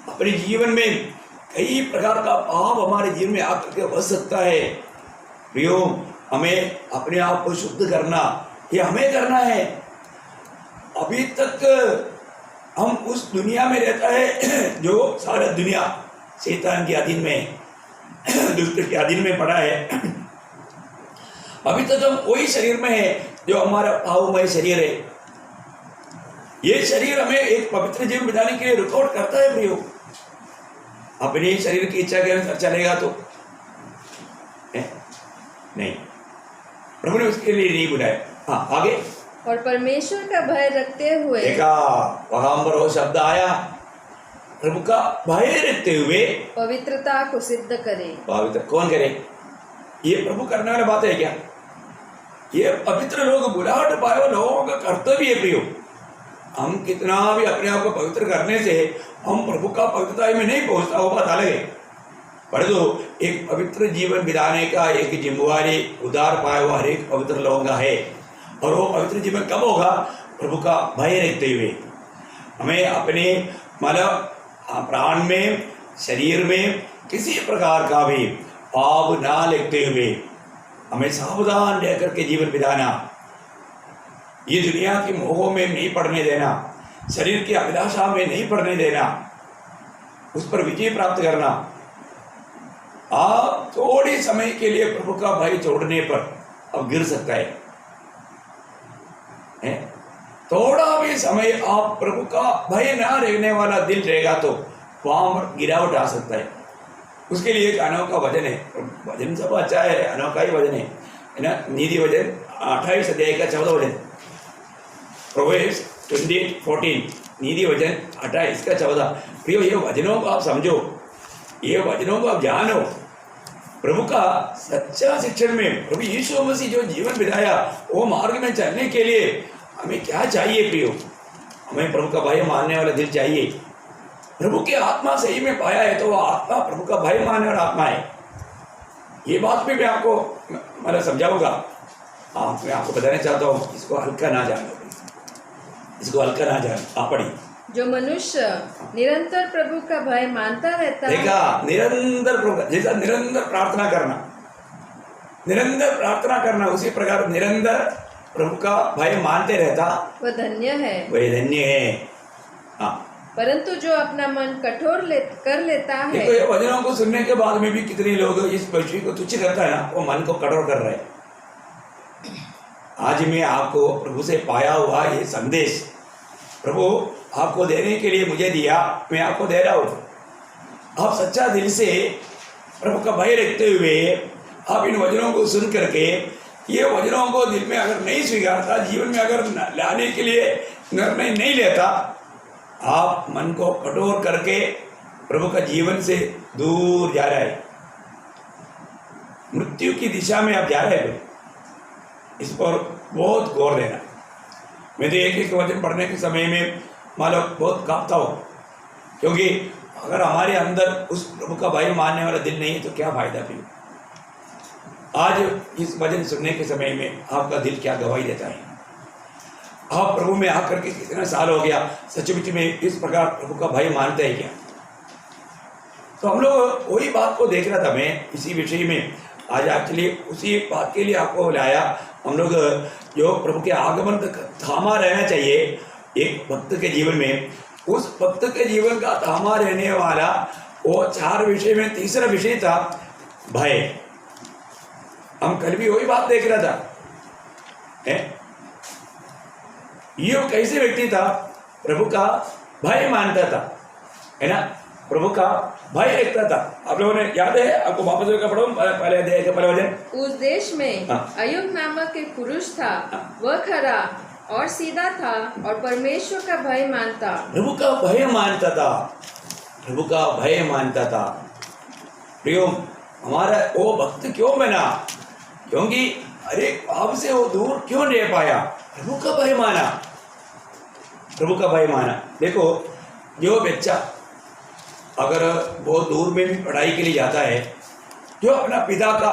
अपने जीवन में कई प्रकार का पाप हमारे जीवन में आकर के बस सकता है प्रियो। हमें अपने आप को शुद्ध करना, ये हमें करना है। अभी तक हम उस दुनिया में रहता है जो सारा दुनिया शैतान के अधीन में, दुष्ट के अधीन में पड़ा है। अभी तक हम वही शरीर में है जो हमारा पावमय शरीर है। ये शरीर हमें एक पवित्र जीवन बिताने के लिए रुकावट करता है प्रियो। अपने शरीर की इच्छा के अनुसार चलेगा तो नहीं, प्रभु ने उसके लिए नहीं बुलाया। हाँ, आगे।
और परमेश्वर का भय रखते हुए,
देखा वहां पर वो शब्द आया, प्रभु का भय रखते हुए
पवित्रता को सिद्ध करे।
पवित्र कौन करे? ये प्रभु करने वाली बात है क्या? ये पवित्र लोग, बुलाहट पाए हुए लोगों का कर्तव्य है प्रियो। हम कितना भी अपने आप को पवित्र करने से हम प्रभु का पवित्रता में नहीं पहुंचता, वो बात अलग है। परंतु एक पवित्र जीवन बिताने का एक जिम्मेवारी उदार पाया हुआ हर एक पवित्र लोगों का है। और वो पवित्र जीवन कब होगा? प्रभु का भय रखते हुए। हमें अपने मतलब प्राण में, शरीर में किसी प्रकार का भी पाप ना लेते हुए हमें सावधान रहकर के जीवन बिताना। ये दुनिया की मोहों में नहीं पड़ने देना, शरीर की अभिलाषा में नहीं पड़ने देना, उस पर विजय प्राप्त करना। आप थोड़े समय के लिए प्रभु का भय छोड़ने पर अब गिर सकता है। थोड़ा भी समय आप प्रभु का भय ना रहने वाला दिल रहेगा तो वहां पर गिरावट आ सकता है। उसके लिए एक अनोखा भजन है। भजन सब अच्छा है, अनोखा ही भजन है ना। नीति भजन 28 अध्याय का 14 वचन, प्रोवेर्ब्स 28:14, नीति भजन 28 का 14। प्रियो, ये वचनों को आप समझो, ये वचनों को आप जानो। प्रभु का सच्चा शिक्षण में प्रभु यीशु मसीह जो जीवन बिताया, वो मार्ग में चलने के लिए हमें क्या चाहिए प्रियो? हमें प्रभु का भय मानने वाला दिल चाहिए। प्रभु की आत्मा सही में पाया है तो वह आत्मा प्रभु का भय मानने वाला आत्मा है। ये बात भी मैं आपको मतलब समझाऊंगा। हाँ, मैं आपको बताना चाहता हूँ, इसको हल्का ना जानो, इसको हल्का ना जानो। आप पढ़िए।
जो मनुष्य निरंतर प्रभु का भय मानता रहता है,
देखा, निरंतर प्रभु, जैसा निरंतर प्रार्थना करना, निरंतर प्रार्थना करना, उसी प्रकार निरंतर प्रभु का भय मानते रहता,
वह धन्य है,
वही धन्य है। हाँ,
परंतु जो अपना मन कठोर कर लेता है।
देखो, ये वचनों को सुनने के बाद में भी कितने लोग इस विषय को तुच्छ करता है ना, वो मन को कठोर कर रहे हैं। आज मैं आपको प्रभु से पाया हुआ ये संदेश प्रभु आपको देने के लिए मुझे दिया, मैं आपको दे रहा हूँ। आप सच्चा दिल से प्रभु का भय रखते हुए आप इन वचनों को सुन करके ये वचनों को दिल में अगर नहीं स्वीकारता, जीवन में अगर लाने के लिए निर्णय नहीं लेता, आप मन को कठोर करके प्रभु का जीवन से दूर जा रहा है, मृत्यु की दिशा में आप जा रहे हैं। इस पर बहुत गौर देना। मैं तो एक वचन पढ़ने के समय में मालूम बहुत कांपता हूँ, क्योंकि अगर हमारे अंदर उस प्रभु का भय मानने वाला दिल नहीं है तो क्या फायदा भी। आज इस वचन सुनने के समय में आपका दिल क्या गवाही देता है? आप प्रभु में आकर के कितना साल हो गया, सचमुच में इस प्रकार प्रभु का भय मानते हैं क्या? तो हम लोग वही बात को देख रहा था, मैं इसी विषय में आज एक्चुअली उसी बात के लिए आपको लाया। हम लोग जो प्रभु के आगमन तक थामा रहना चाहिए एक भक्त के जीवन में, उस भक्त के जीवन का थामा रहने वाला वो 4 विषय में तीसरा विषय था भय। हम कल भी वही बात देख रहा था। ये कैसे व्यक्ति था? प्रभु का भय मानता था, है ना, प्रभु का भय रखता था। आप लोगों ने याद है, आपको वापस पढ़ो पहले अध्याय का पहला वचन।
उस देश में अय्यूब नामक एक पुरुष था, वह खरा और सीधा था और परमेश्वर का भय मानता।
प्रभु का भय मानता था, प्रभु का भय मानता था। प्रियो, हमारा वो भक्त क्यों बना? क्योंकि अरे पाप से वो दूर क्यों रह पाया? प्रभु का भय माना, प्रभु का भय माना। देखो, जो बच्चा अगर बहुत दूर में भी पढ़ाई के लिए जाता है, जो अपना पिता का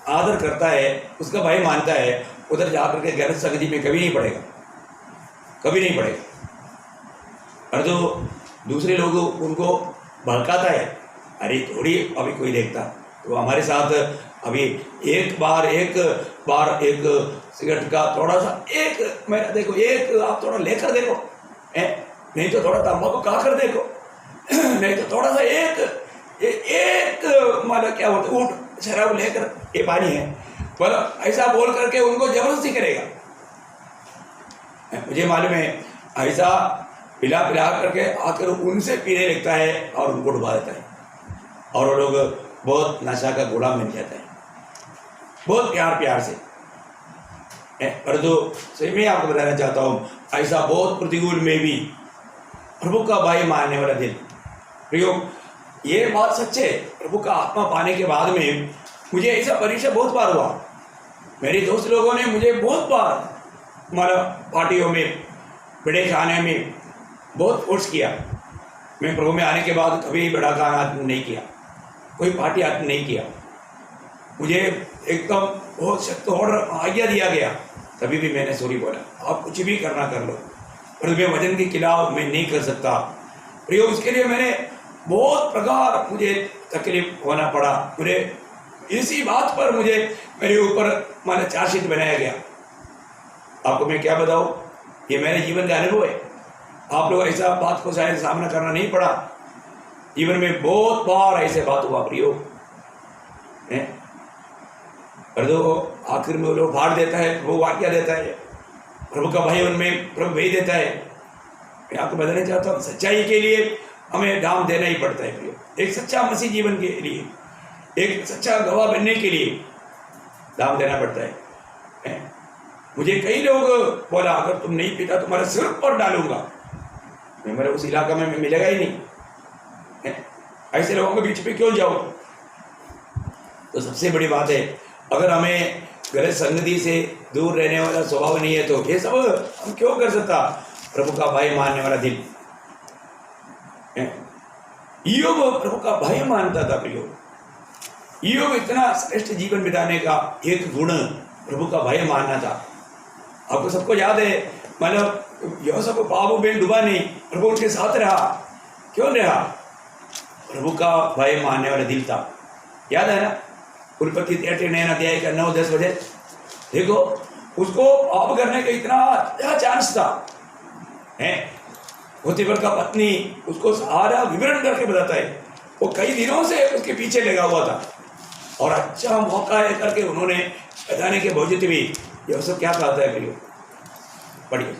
आदर करता है, उसका भय मानता है, उधर जाकर के गलत संगति में कभी नहीं पड़ेगा, कभी नहीं पड़ेगा। और जो दूसरे लोग उनको भड़काता है, अरे थोड़ी अभी कोई देखता, तो हमारे साथ अभी एक बार एक सिगरेट का थोड़ा सा एक मेरा देखो, एक आप थोड़ा लेकर देखो, नहीं तो थोड़ा तंबाकू खा कर देखो, नहीं तो थोड़ा सा एक मतलब क्या बोलते ऊँट शराब लेकर, ये पानी है, मतलब ऐसा बोल करके उनको जबरदस्ती करेगा। मुझे मालूम है, ऐसा पिला करके आकर उनसे पीने लगता है और उनको डुबा देता है, और वो लोग बहुत नशा का गुलाम बन जाता है, बहुत प्यार से। पर जो सही में आपको बताना चाहता हूँ, ऐसा बहुत प्रतिकूल में भी प्रभु का भय मानने वाला दिल। प्रियो, ये बात सच है। प्रभु का आत्मा पाने के बाद में मुझे ऐसा परीक्षा बहुत बार हुआ। मेरे दोस्त लोगों ने मुझे बहुत बार मतलब पार्टियों में, बड़े खाने में बहुत फोर्स किया। मैं प्रभु में आने के बाद कभी बड़ा खाना नहीं किया, कोई पार्टी नहीं किया। मुझे एकदम बहुत सख्त ऑर्डर आज्ञा दिया गया, तभी भी मैंने सॉरी बोला, आप कुछ भी करना कर लो, पर मैं वजन के खिलाफ मैं नहीं कर सकता। प्रियो, उसके लिए मैंने बहुत प्रकार मुझे तकलीफ होना पड़ा। मुझे इसी बात पर मुझे मेरे ऊपर माने चार्जशीट बनाया गया। आपको मैं क्या बताऊँ, ये मेरे जीवन का अनुभव है। आप लोग ऐसा बात को शायद सामना करना नहीं पड़ा, जीवन में बहुत बार ऐसे बात हुआ प्रियो। पर जो आखिर में वो लोग फाड़ देता है, प्रभु वाक्य देता है, प्रभु का भय उनमें प्रभु भेज देता है। मैं आपको बताना चाहता हूँ, सच्चाई के लिए हमें दाम देना ही पड़ता है प्रियो। एक सच्चा मसीह जीवन के लिए, एक सच्चा गवाह बनने के लिए दाम देना पड़ता है। मुझे कई लोग बोला, अगर तुम नहीं पीता तुम्हारे सिर पर डालूंगा। मैं मेरे उस इलाका में मिलेगा ही नहीं, ऐसे लोगों के बीच में क्यों जाओ? तो सबसे बड़ी बात है, अगर हमें गलत संगति से दूर रहने वाला स्वभाव नहीं है, तो ये सब हम क्यों कर सकता? प्रभु का भय मानने वाला दिल। ईयोब प्रभु का भय मानता था प्रियो। ईयोब इतना श्रेष्ठ जीवन बिताने का एक गुण प्रभु का भय मानना था। आपको सबको याद है, मतलब यूसुफ को पापों में डूबा नहीं, प्रभु उनके साथ रहा। क्यों रहा? प्रभु का भय मानने वाला दिल था। याद है ना, उत्पत्ति 39 अध्याय का 9-10 बजे देखो, उसको पाप करने का इतना चांस था। पोतीफर का पत्नी उसको सारा विवरण करके बताता है, वो कई दिनों से उसके पीछे लगा हुआ था, और अच्छा मौका है करके उन्होंने बताने के बावजूद भी यूसुफ क्या कहता है प्रियो, पढ़िए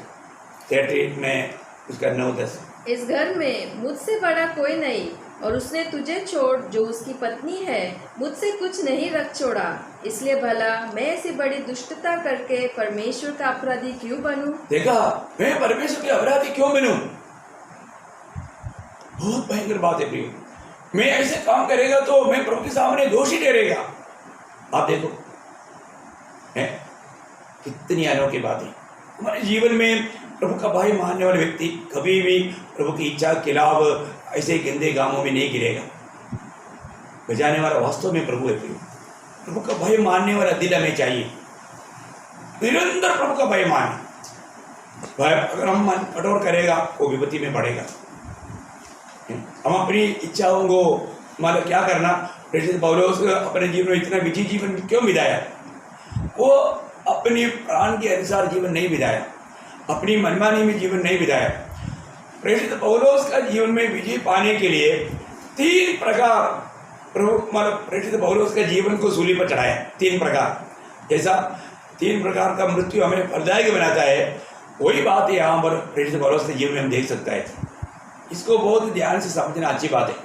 38 में उसका 9-10।
इस घर में मुझसे बड़ा कोई नहीं, और उसने तुझे छोड़ जो उसकी पत्नी है मुझसे कुछ नहीं रख छोड़ा, इसलिए भला मैं ऐसी बड़ी दुष्टता करके परमेश्वर का अपराधी क्यों बनूं?
देखा, मैं परमेश्वर के अपराधी क्यों बनूं? बहुत भयंकर बात है प्रियो। मैं ऐसे काम करेगा तो मैं प्रभु के सामने दोषी ठहरेगा। आप देखो, है कितनी अनोखी बात है। हमारे जीवन में प्रभु का भय मानने वाले व्यक्ति कभी भी प्रभु की इच्छा के खिलाफ ऐसे गंदे कामों में नहीं गिरेगा। बजाने वाला वास्तव में प्रभु है प्रियो। प्रभु का भय मानने वाला दिल हमें चाहिए। निरंतर प्रभु का भय माने। भय अगर हम मन कठोर करेगा वो विपत्ति में पड़ेगा। हम अपनी इच्छाओं को मतलब क्या करना, प्रेषित पौलुस अपने जीवन में इतना विधि जीवन क्यों बिताया? वो अपनी प्राण के अनुसार जीवन नहीं बिताया, अपनी मनमानी में जीवन नहीं बिताया। प्रेषित पौलुस का जीवन में विजय पाने के लिए 3 प्रकार प्रभु मतलब प्रेषित पौलुस के जीवन को सूली पर चढ़ाया। 3 प्रकार, जैसा 3 प्रकार का मृत्यु हमें फलदायक बनाता है, वही बात यहाँ पर प्रेषित पौलुस के जीवन में हम देख सकता है। इसको बहुत ध्यान से समझना अच्छी बात है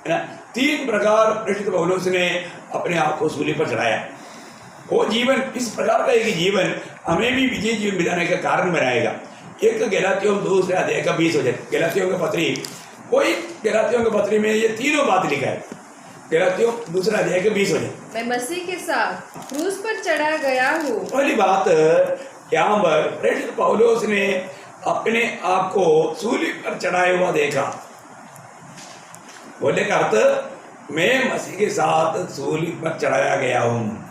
ना। 3 प्रकार प्रेषित पौलुस ने अपने आप को सूली पर चढ़ाया। वो जीवन इस प्रकार का एक जीवन हमें भी विजय जीवन बिताने का कारण बनाएगा। एक गलातियों 2 अध्याय का 20 हो जाए, गलातियों की पत्री, कोई गलातियों की पत्री में ये तीनों बात लिखा है। गलातियों 2 अध्याय का 20 हो जाए,
मैं मसीह के साथ क्रूस पर चढ़ा गया हूँ।
पहली बात यहाँ पर प्रेषित पौलुस ने अपने आप को सूली पर चढ़ाया हुआ देखा। बोले का अर्थ मैं मसीह के साथ सूली पर चढ़ाया गया हूँ।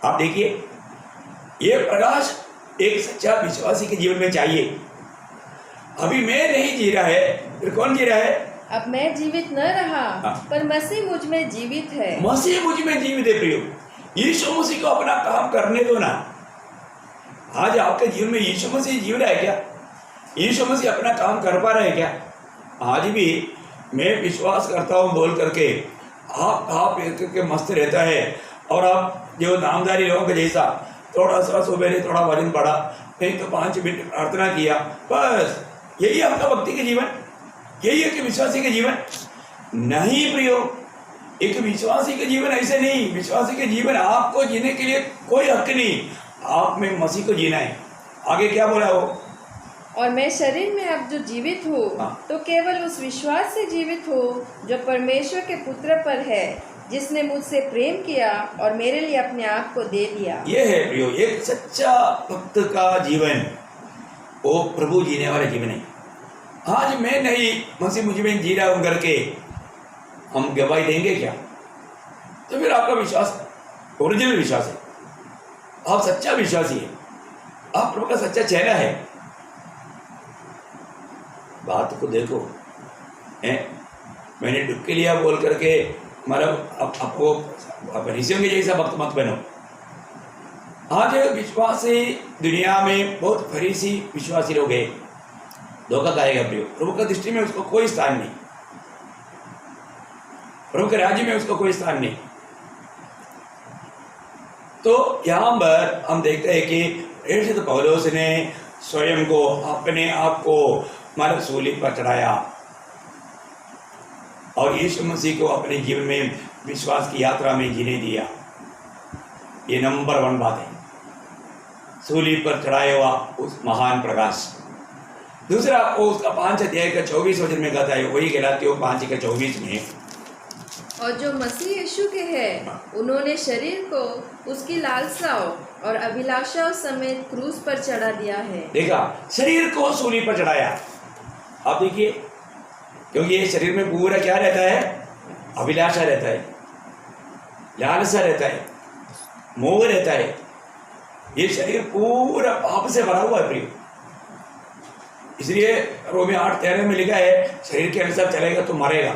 आप देखिए, ये प्रकाश एक सच्चा विश्वासी के जीवन में चाहिए। अभी मैं नहीं जी रहा है, फिर कौन जी रहा है?
अब मैं जीवित न रहा, पर मसीह मुझ में जीवित है।
मसीह मुझ में जीवित है। प्रियो, यीशु मसीह को अपना काम करने दो ना। आज आपके जीवन में यीशु मसीह जीव रहा है क्या? यीशु मसीह अपना काम कर पा रहे हैं क्या? आज भी मैं विश्वास करता हूँ बोल करके आप करके मस्त रहता है, और आप जो नामधारी लोगों के जैसा थोड़ा सा सुबह थोड़ा वजन बढ़ा, नहीं तो 5 मिनट प्रार्थना किया, बस यही आपका भक्ति के जीवन, यही है कि विश्वासी के जीवन नहीं। प्रियो, एक विश्वासी के जीवन ऐसे नहीं। विश्वासी के जीवन आपको जीने के लिए कोई हक नहीं, आप में मसीह को जीना है। आगे क्या बोला वो?
और मैं शरीर में अब जो जीवित हूँ तो केवल उस विश्वास से जीवित हूँ जो परमेश्वर के पुत्र पर है, जिसने मुझसे प्रेम किया और मेरे लिए अपने आप को दे दिया। ये
है प्रियो, एक सच्चा भक्त का जीवन, वो प्रभु जीने वाला जीवन है। आज मैं नहीं, मसीह मुझ में जी रहा हूँ करके हम गवाही देंगे क्या? तो फिर आपका विश्वास ओरिजिनल विश्वास है, आप सच्चा विश्वासी है, आप प्रभु का सच्चा चेहरा है। बात को देखो, मैंने डुबकी लिया बोल करके मतलब आपको फरीसियों के जैसा भक्त मत बनो। आज विश्वासी दुनिया में बहुत फरीसी विश्वासी लोग हैं, धोखा खाएगा प्रियो। प्रभु का दृष्टि में उसको कोई स्थान नहीं, प्रभु के राज्य में उसको कोई स्थान नहीं। तो यहाँ पर हम देखते हैं कि प्रेषित पौलुस ने स्वयं को अपने आप को मतलब सूली पर चढ़ाया और यीशु मसीह को अपने जीवन में विश्वास की यात्रा में जीने दिया। ये नंबर 1 बात है, सूली पर चढ़ाया हुआ उस महान प्रकाश। दूसरा वो उसका 5 अध्याय का 24 वचन में कहता है, वही गलातियों 5 का 24 में,
और जो मसीह यीशु के हैं उन्होंने शरीर को उसकी लालसाओं और अभिलाषाओं समेत क्रूस पर चढ़ा दिया है।
देखा, शरीर को सूली पर चढ़ाया। आप देखिए, क्योंकि ये शरीर में पूरा क्या रहता है? अभिलाषा रहता है, लालसा रहता है, मोह रहता है। ये शरीर पूरा पाप से भरा हुआ है प्रिय। इसलिए रोमी 8:13 में लिखा है, शरीर के अनुसार चलेगा तो मरेगा।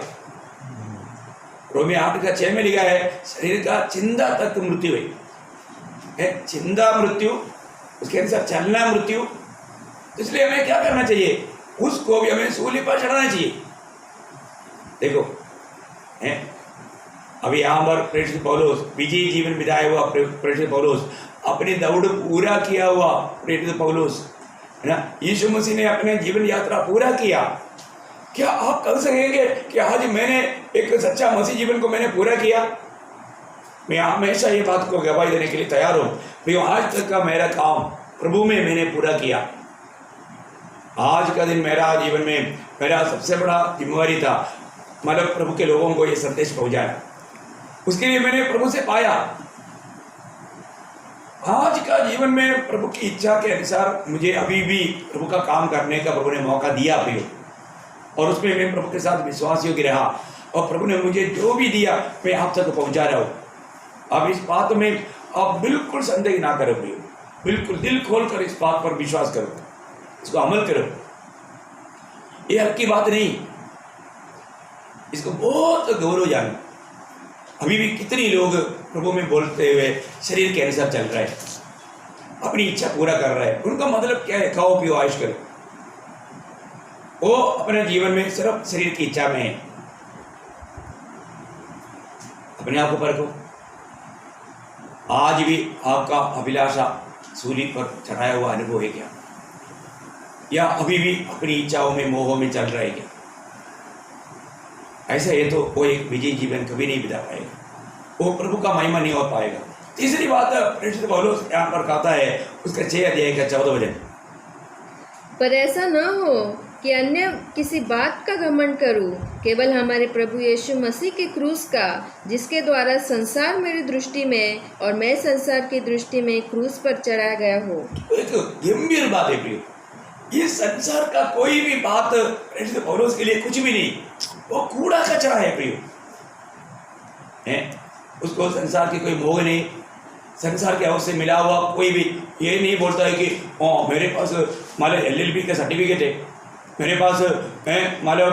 रोमी 8 का 6 में लिखा है, शरीर का चिंता तक मृत्यु है, चिंता मृत्यु, उसके अनुसार चलना मृत्यु। इसलिए हमें क्या करना चाहिए? उसको भी हमें सूली पर चढ़ाना चाहिए। देखो अभी यहाँ पर प्रेषित पौलुस विजयी जीवन बिताया हुआ प्रेषित पौलुस, अपनी दौड़ पूरा किया हुआ प्रेषित पौलुस है ना। यीशु मसीह ने अपने जीवन यात्रा पूरा किया। क्या आप कह सकेंगे कि आज मैंने एक सच्चा मसीह जीवन को मैंने पूरा किया? मैं हमेशा ये बात को गवाही देने के लिए तैयार हूँ कि आज तक का मेरा काम प्रभु में मैंने पूरा किया। आज का दिन मेरा जीवन में मेरा सबसे बड़ा जिम्मेवारी था, मतलब प्रभु के लोगों को ये संदेश पहुंचाना। उसके लिए मैंने प्रभु से पाया। आज का जीवन में प्रभु की इच्छा के अनुसार मुझे अभी भी प्रभु का काम करने का प्रभु ने मौका दिया प्रियो, और उसमें मैं प्रभु के साथ विश्वास योग्य रहा, और प्रभु ने मुझे जो भी दिया मैं आप तक पहुंचा रहा हूँ। आप इस बात में आप बिल्कुल संदेह ना करो प्रियो, बिल्कुल दिल खोल कर इस बात पर विश्वास करो, इसको अमल करो। ये हल्की बात नहीं, इसको बहुत गौरव जानो। अभी भी कितने लोग प्रभु में बोलते हुए शरीर के अनुसार चल रहा है, अपनी इच्छा पूरा कर रहा है। उनका मतलब क्या है? खाओ पियो आयुष करो। वो अपने जीवन में सिर्फ शरीर की इच्छा में है। अपने आप को परखो, आज भी आपका अभिलाषा सूली पर चढ़ाया हुआ अनुभव है क्या? या अभी भी अपनी इच्छाओं में मोहों में चल रहा है क्या? ऐसा है तो वो एक विजयी जीवन कभी नहीं बिता पाएगा, वो प्रभु का महिमा नहीं हो पाएगा। तीसरी बात प्रेषित पौलुस यहाँ पर कहता है, उसका 6 अध्याय का 14 वचन,
पर ऐसा न हो कि अन्य किसी बात का घमंड करूं, केवल हमारे प्रभु यीशु मसीह के क्रूस का, जिसके द्वारा संसार मेरी दृष्टि में और मैं संसार की दृष्टि में क्रूस पर चढ़ाया गया हो।
एक गंभीर बात है प्रियो, ये संसार का कोई भी बात प्रेषित पौलुस के लिए कुछ भी नहीं, वो कूड़ा कचरा है प्रियो। उसको संसार की कोई मोह नहीं, संसार के अवश्य मिला हुआ कोई भी ये नहीं बोलता है कि मेरे पास मतलब LLB का सर्टिफिकेट है, मेरे पास मतलब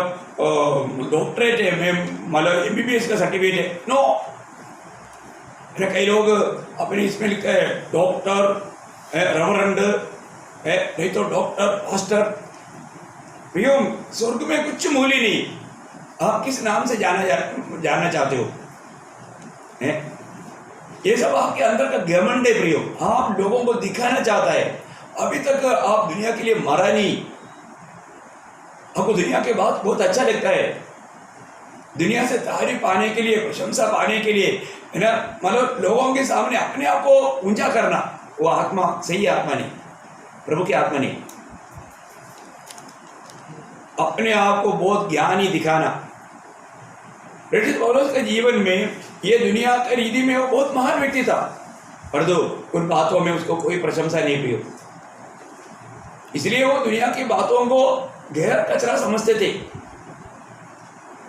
डॉक्टरेट है, मैं मतलब MBBS का सर्टिफिकेट है। नो, कई लोग अपने इसमें लिखते हैं डॉक्टर, रेवरेंड, नहीं तो डॉक्टर, पास्टर। भैया स्वर्ग में कुछ मूल्य नहीं, आप किस नाम से जानना चाहते हो? ये सब आपके अंदर का घमंड है प्रियो, आप लोगों को दिखाना चाहता है। अभी तक आप दुनिया के लिए मरा नहीं, आपको दुनिया के बाद बहुत अच्छा लगता है, दुनिया से तारीफ पाने के लिए, प्रशंसा पाने के लिए, है ना, मतलब लोगों के सामने अपने आप को ऊंचा करना, वो आत्मा सही आत्मा नहीं, प्रभु की आत्मा नहीं। अपने आप को बहुत ज्ञानी दिखाना। प्रेषित पौलुस के जीवन में ये दुनिया के रीति में वो बहुत महान व्यक्ति था, पर तो उन बातों में उसको कोई प्रशंसा नहीं प्रियो, इसलिए वो दुनिया की बातों को गहरा कचरा समझते थे।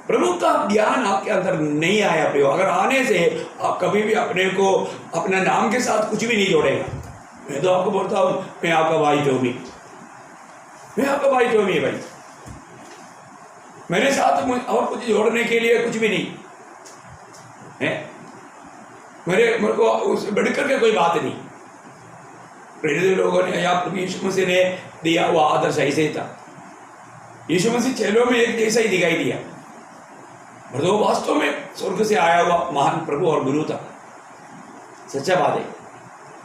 प्रभु का ज्ञान आपके अंदर नहीं आया प्रियो, अगर आने से आप कभी भी अपने को अपना नाम के साथ कुछ भी नहीं जोड़ेगा। मैं तो आपको बोलता हूं, मैं आपका भाई टोमी, मैं आपका भाई टोमी भाई, मेरे साथ और कुछ जोड़ने के लिए कुछ भी नहीं है, मेरे को उससे बढ़कर के कोई बात नहीं। प्रेरित लोगों ने या प्रभु यीशु मसीह ने दिया हुआ आदर्श ऐसे ही था। यीशु मसीह चेलों में एक जैसा ही दिखाई दिया, और वो वास्तव में स्वर्ग से आया हुआ महान प्रभु और गुरु था, सच्चा बात है।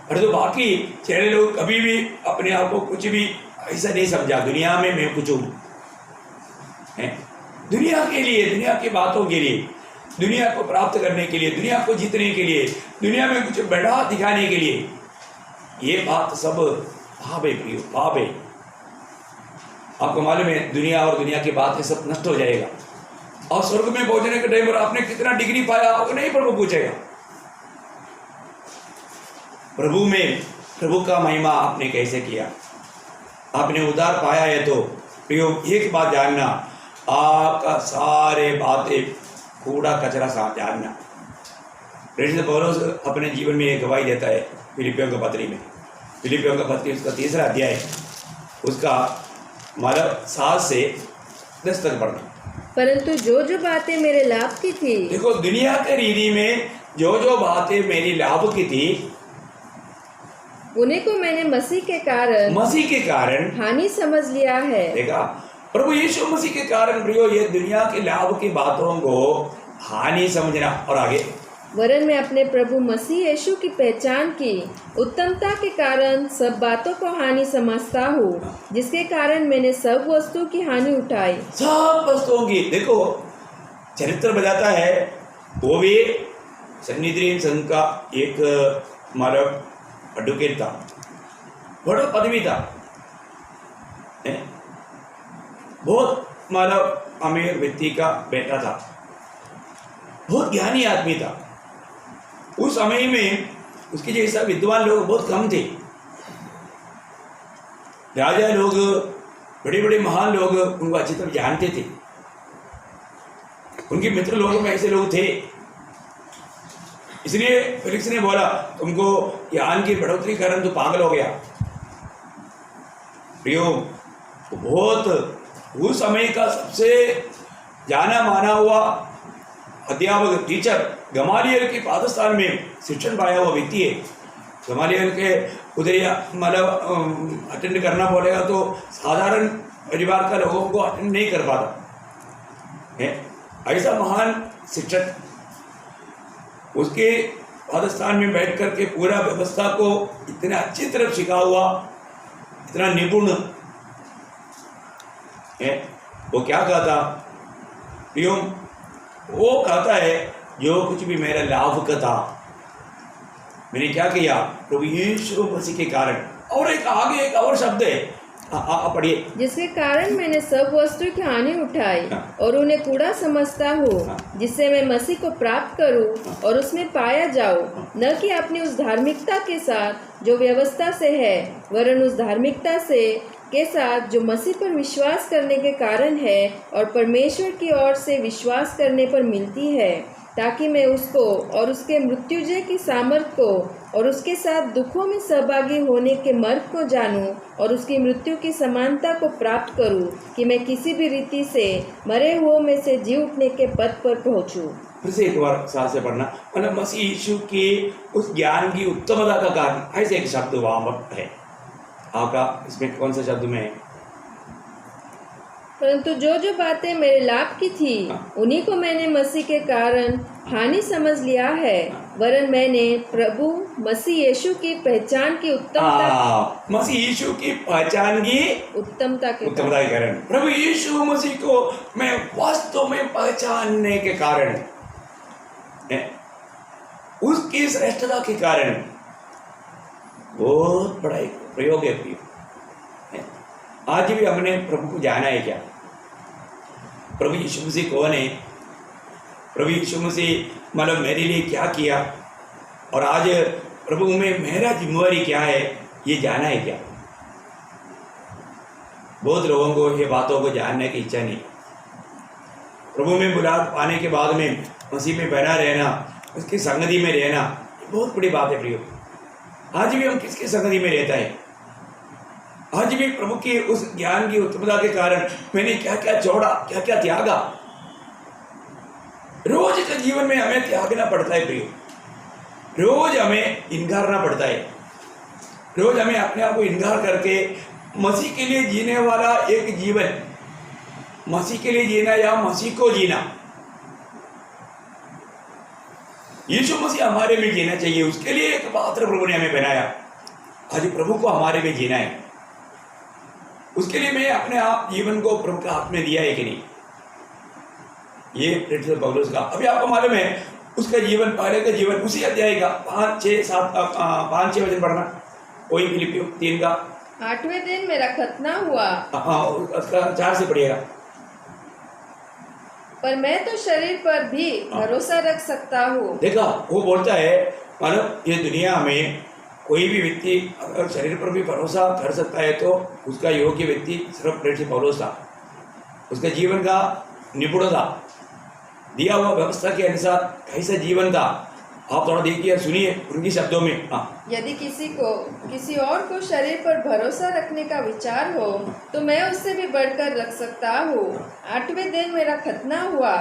और तो बाकी चेले लोग कभी भी अपने आप को कुछ भी ऐसा नहीं समझा, दुनिया में मैं कुछ हूँ, दुनिया के लिए, दुनिया की बातों के लिए, दुनिया को प्राप्त करने के लिए, दुनिया को जीतने के लिए, दुनिया में कुछ बड़ा दिखाने के लिए, ये बात सब पाप है प्रियो, पाप है। आपको मालूम है दुनिया और दुनिया की बातें सब नष्ट हो जाएगा, और स्वर्ग में पहुंचने के टाइम पर आपने कितना डिग्री पाया वो नहीं प्रभु पूछेगा। प्रभु में प्रभु का महिमा आपने कैसे किया, आपने उद्धार पाया है तो प्रियो एक बात जानना, आपका सारे बातें कूड़ा कचरा साथ जानना। प्रेषित पौलुस अपने जीवन में एक गवाही देता है फिलिपियों का पत्री में, फिलिपियों का पत्री उसका 3रा अध्याय, उसका मतलब 7 से 10 तक पढ़ना।
परंतु जो जो बातें मेरे लाभ की थी,
देखो दुनिया के रीति में जो जो बातें मेरी लाभ की थी,
उन्हीं को मैंने मसीह के कारण हानि समझ लिया है।
देखा, प्रभु यीशु मसीह के कारण प्रियो ये दुनिया के लाभ की बातों को हानि समझना। और आगे,
वरन मैं अपने प्रभु मसीह यीशु की पहचान की उत्तमता के कारण सब बातों को हानि समझता हूँ, जिसके कारण मैंने सब वस्तु की हानि उठाई।
सब वस्तुओं की, देखो चरित्र बताता है, वो भी सन्निधिन संघ का एक मतलब एडवोकेट था, बड़ा पदवी था, बहुत मतलब अमीर व्यक्ति का बेटा था, बहुत ज्ञानी आदमी था। उस समय में उसके जैसा विद्वान लोग बहुत कम थे। राजा लोग, बड़े बड़े महान लोग उनको अच्छी तरह जानते थे, उनके मित्र लोगों में ऐसे लोग थे। इसलिए फिलिक्स ने बोला तुमको ज्ञान की बढ़ोतरी कारण तू पागल हो गया। प्रियो, बहुत उस समय का सबसे जाना माना हुआ अध्यापक टीचर गमालियल के पादस्थान में शिक्षण पाया हुआ व्यक्ति है। गमालियल के उधर मतलब अटेंड करना बोलेगा तो साधारण परिवार का लोगों को अटेंड नहीं कर पाता है। ऐसा महान शिक्षक, उसके पादस्थान में बैठ कर के पूरा व्यवस्था को इतने अच्छी तरह सिखा हुआ, इतना निपुण है। वो क्या कहता प्रियो, वो कहता है जो कुछ भी मेरा लाभ का था मैंने क्या किया प्रभु यीशु मसीह के कारण। और एक आगे एक और शब्द है, पढ़िए।
जिसके कारण मैंने सब वस्तु की हानि उठाई और उन्हें कूड़ा समझता हूँ, जिससे मैं मसीह को प्राप्त करूँ और उसमें पाया जाऊँ, न कि अपनी उस धार्मिकता के साथ जो व्यवस्था से है, वरन उस धार्मिकता से के साथ जो मसीह पर विश्वास करने के कारण है और परमेश्वर की ओर से विश्वास करने पर मिलती है, ताकि मैं उसको और उसके मृत्युंजय की सामर्थ को और उसके साथ दुखों में सहभागी होने के मर्ग को जानूं और उसकी मृत्यु की समानता को प्राप्त करूं, कि मैं किसी भी रीति से मरे हुओं में से जी उठने के पद पर पहुंचूं।
फिर से एक बार साथ से पढ़ना, मतलब मसीह यीशु के उस ज्ञान की उत्तमता का कारण ऐसे एक शब्द वहां पर है। आपका इसमें कौन सा शब्द में है?
परंतु जो जो बातें मेरे लाभ की थी उन्हीं को मैंने मसीह के कारण हानि समझ लिया है, वरन मैंने प्रभु मसीह यीशु की पहचान की उत्तमता
मसीह यीशु की पहचान की
उत्तमता के
कारण, प्रभु यीशु मसीह को मैं वास्तव में पहचानने के कारण, उसकी श्रेष्ठता के कारण, बहुत बड़ा एक प्रयोग है प्रिय। आज भी हमने प्रभु को जाना है क्या? प्रभु यीशु मसीह कौन है? प्रभु यीशु मसीह मतलब मेरे लिए क्या किया, और आज प्रभु में मेरा जिम्मेवारी क्या है, ये जाना है क्या? बहुत लोगों को ये बातों को जानने की इच्छा नहीं। प्रभु में बुला पाने के बाद में मसीह में बना रहना, उसकी संगति में रहना, बहुत बड़ी बात है प्रियो। आज भी हम किसकी संगति में रहता है? आज भी प्रभु के उस ज्ञान की उत्तमता के कारण मैंने क्या क्या छोड़ा, क्या क्या त्यागा। रोज के जीवन में हमें त्यागना पड़ता है प्रियो, रोज हमें इनकारना पड़ता है, रोज हमें अपने आप को इनकार करके मसीह के लिए जीने वाला एक जीवन, मसीह के लिए जीना या मसीह को जीना, यीशु मसीह हमारे में जीना चाहिए, उसके लिए एक पात्र प्रभु ने हमें बनाया। आज प्रभु को हमारे में जीना है, उसके लिए मैं अपने आप जीवन को प्रभु के हाथ में दिया है कि नहीं? ये प्रेरित पौलुस का, अभी आपको मालूम है उसका जीवन, पहले का जीवन उसी अध्याय का 5-6 वचन पढ़ना, कोई फिलिपियों 3 का
8वें दिन मेरा खतना हुआ।
उसका 4 से पढ़िएगा।
पर मैं तो शरीर पर भी भरोसा रख सकता हूँ।
देखा, वो बोलता है मतलब ये दुनिया में कोई भी व्यक्ति अगर शरीर पर भी भरोसा कर सकता है तो उसका योग्य व्यक्ति सिर्फ प्रेरित पौलुस था। उसके जीवन का निपुणता, दिया हुआ व्यवस्था के अनुसार कैसा जीवन था, आप थोड़ा देखिए, सुनिए उनकी शब्दों में।
यदि किसी और को शरीर पर भरोसा रखने का विचार हो तो मैं उससे भी बढ़कर रख सकता हूँ। 8वें दिन मेरा खतना हुआ,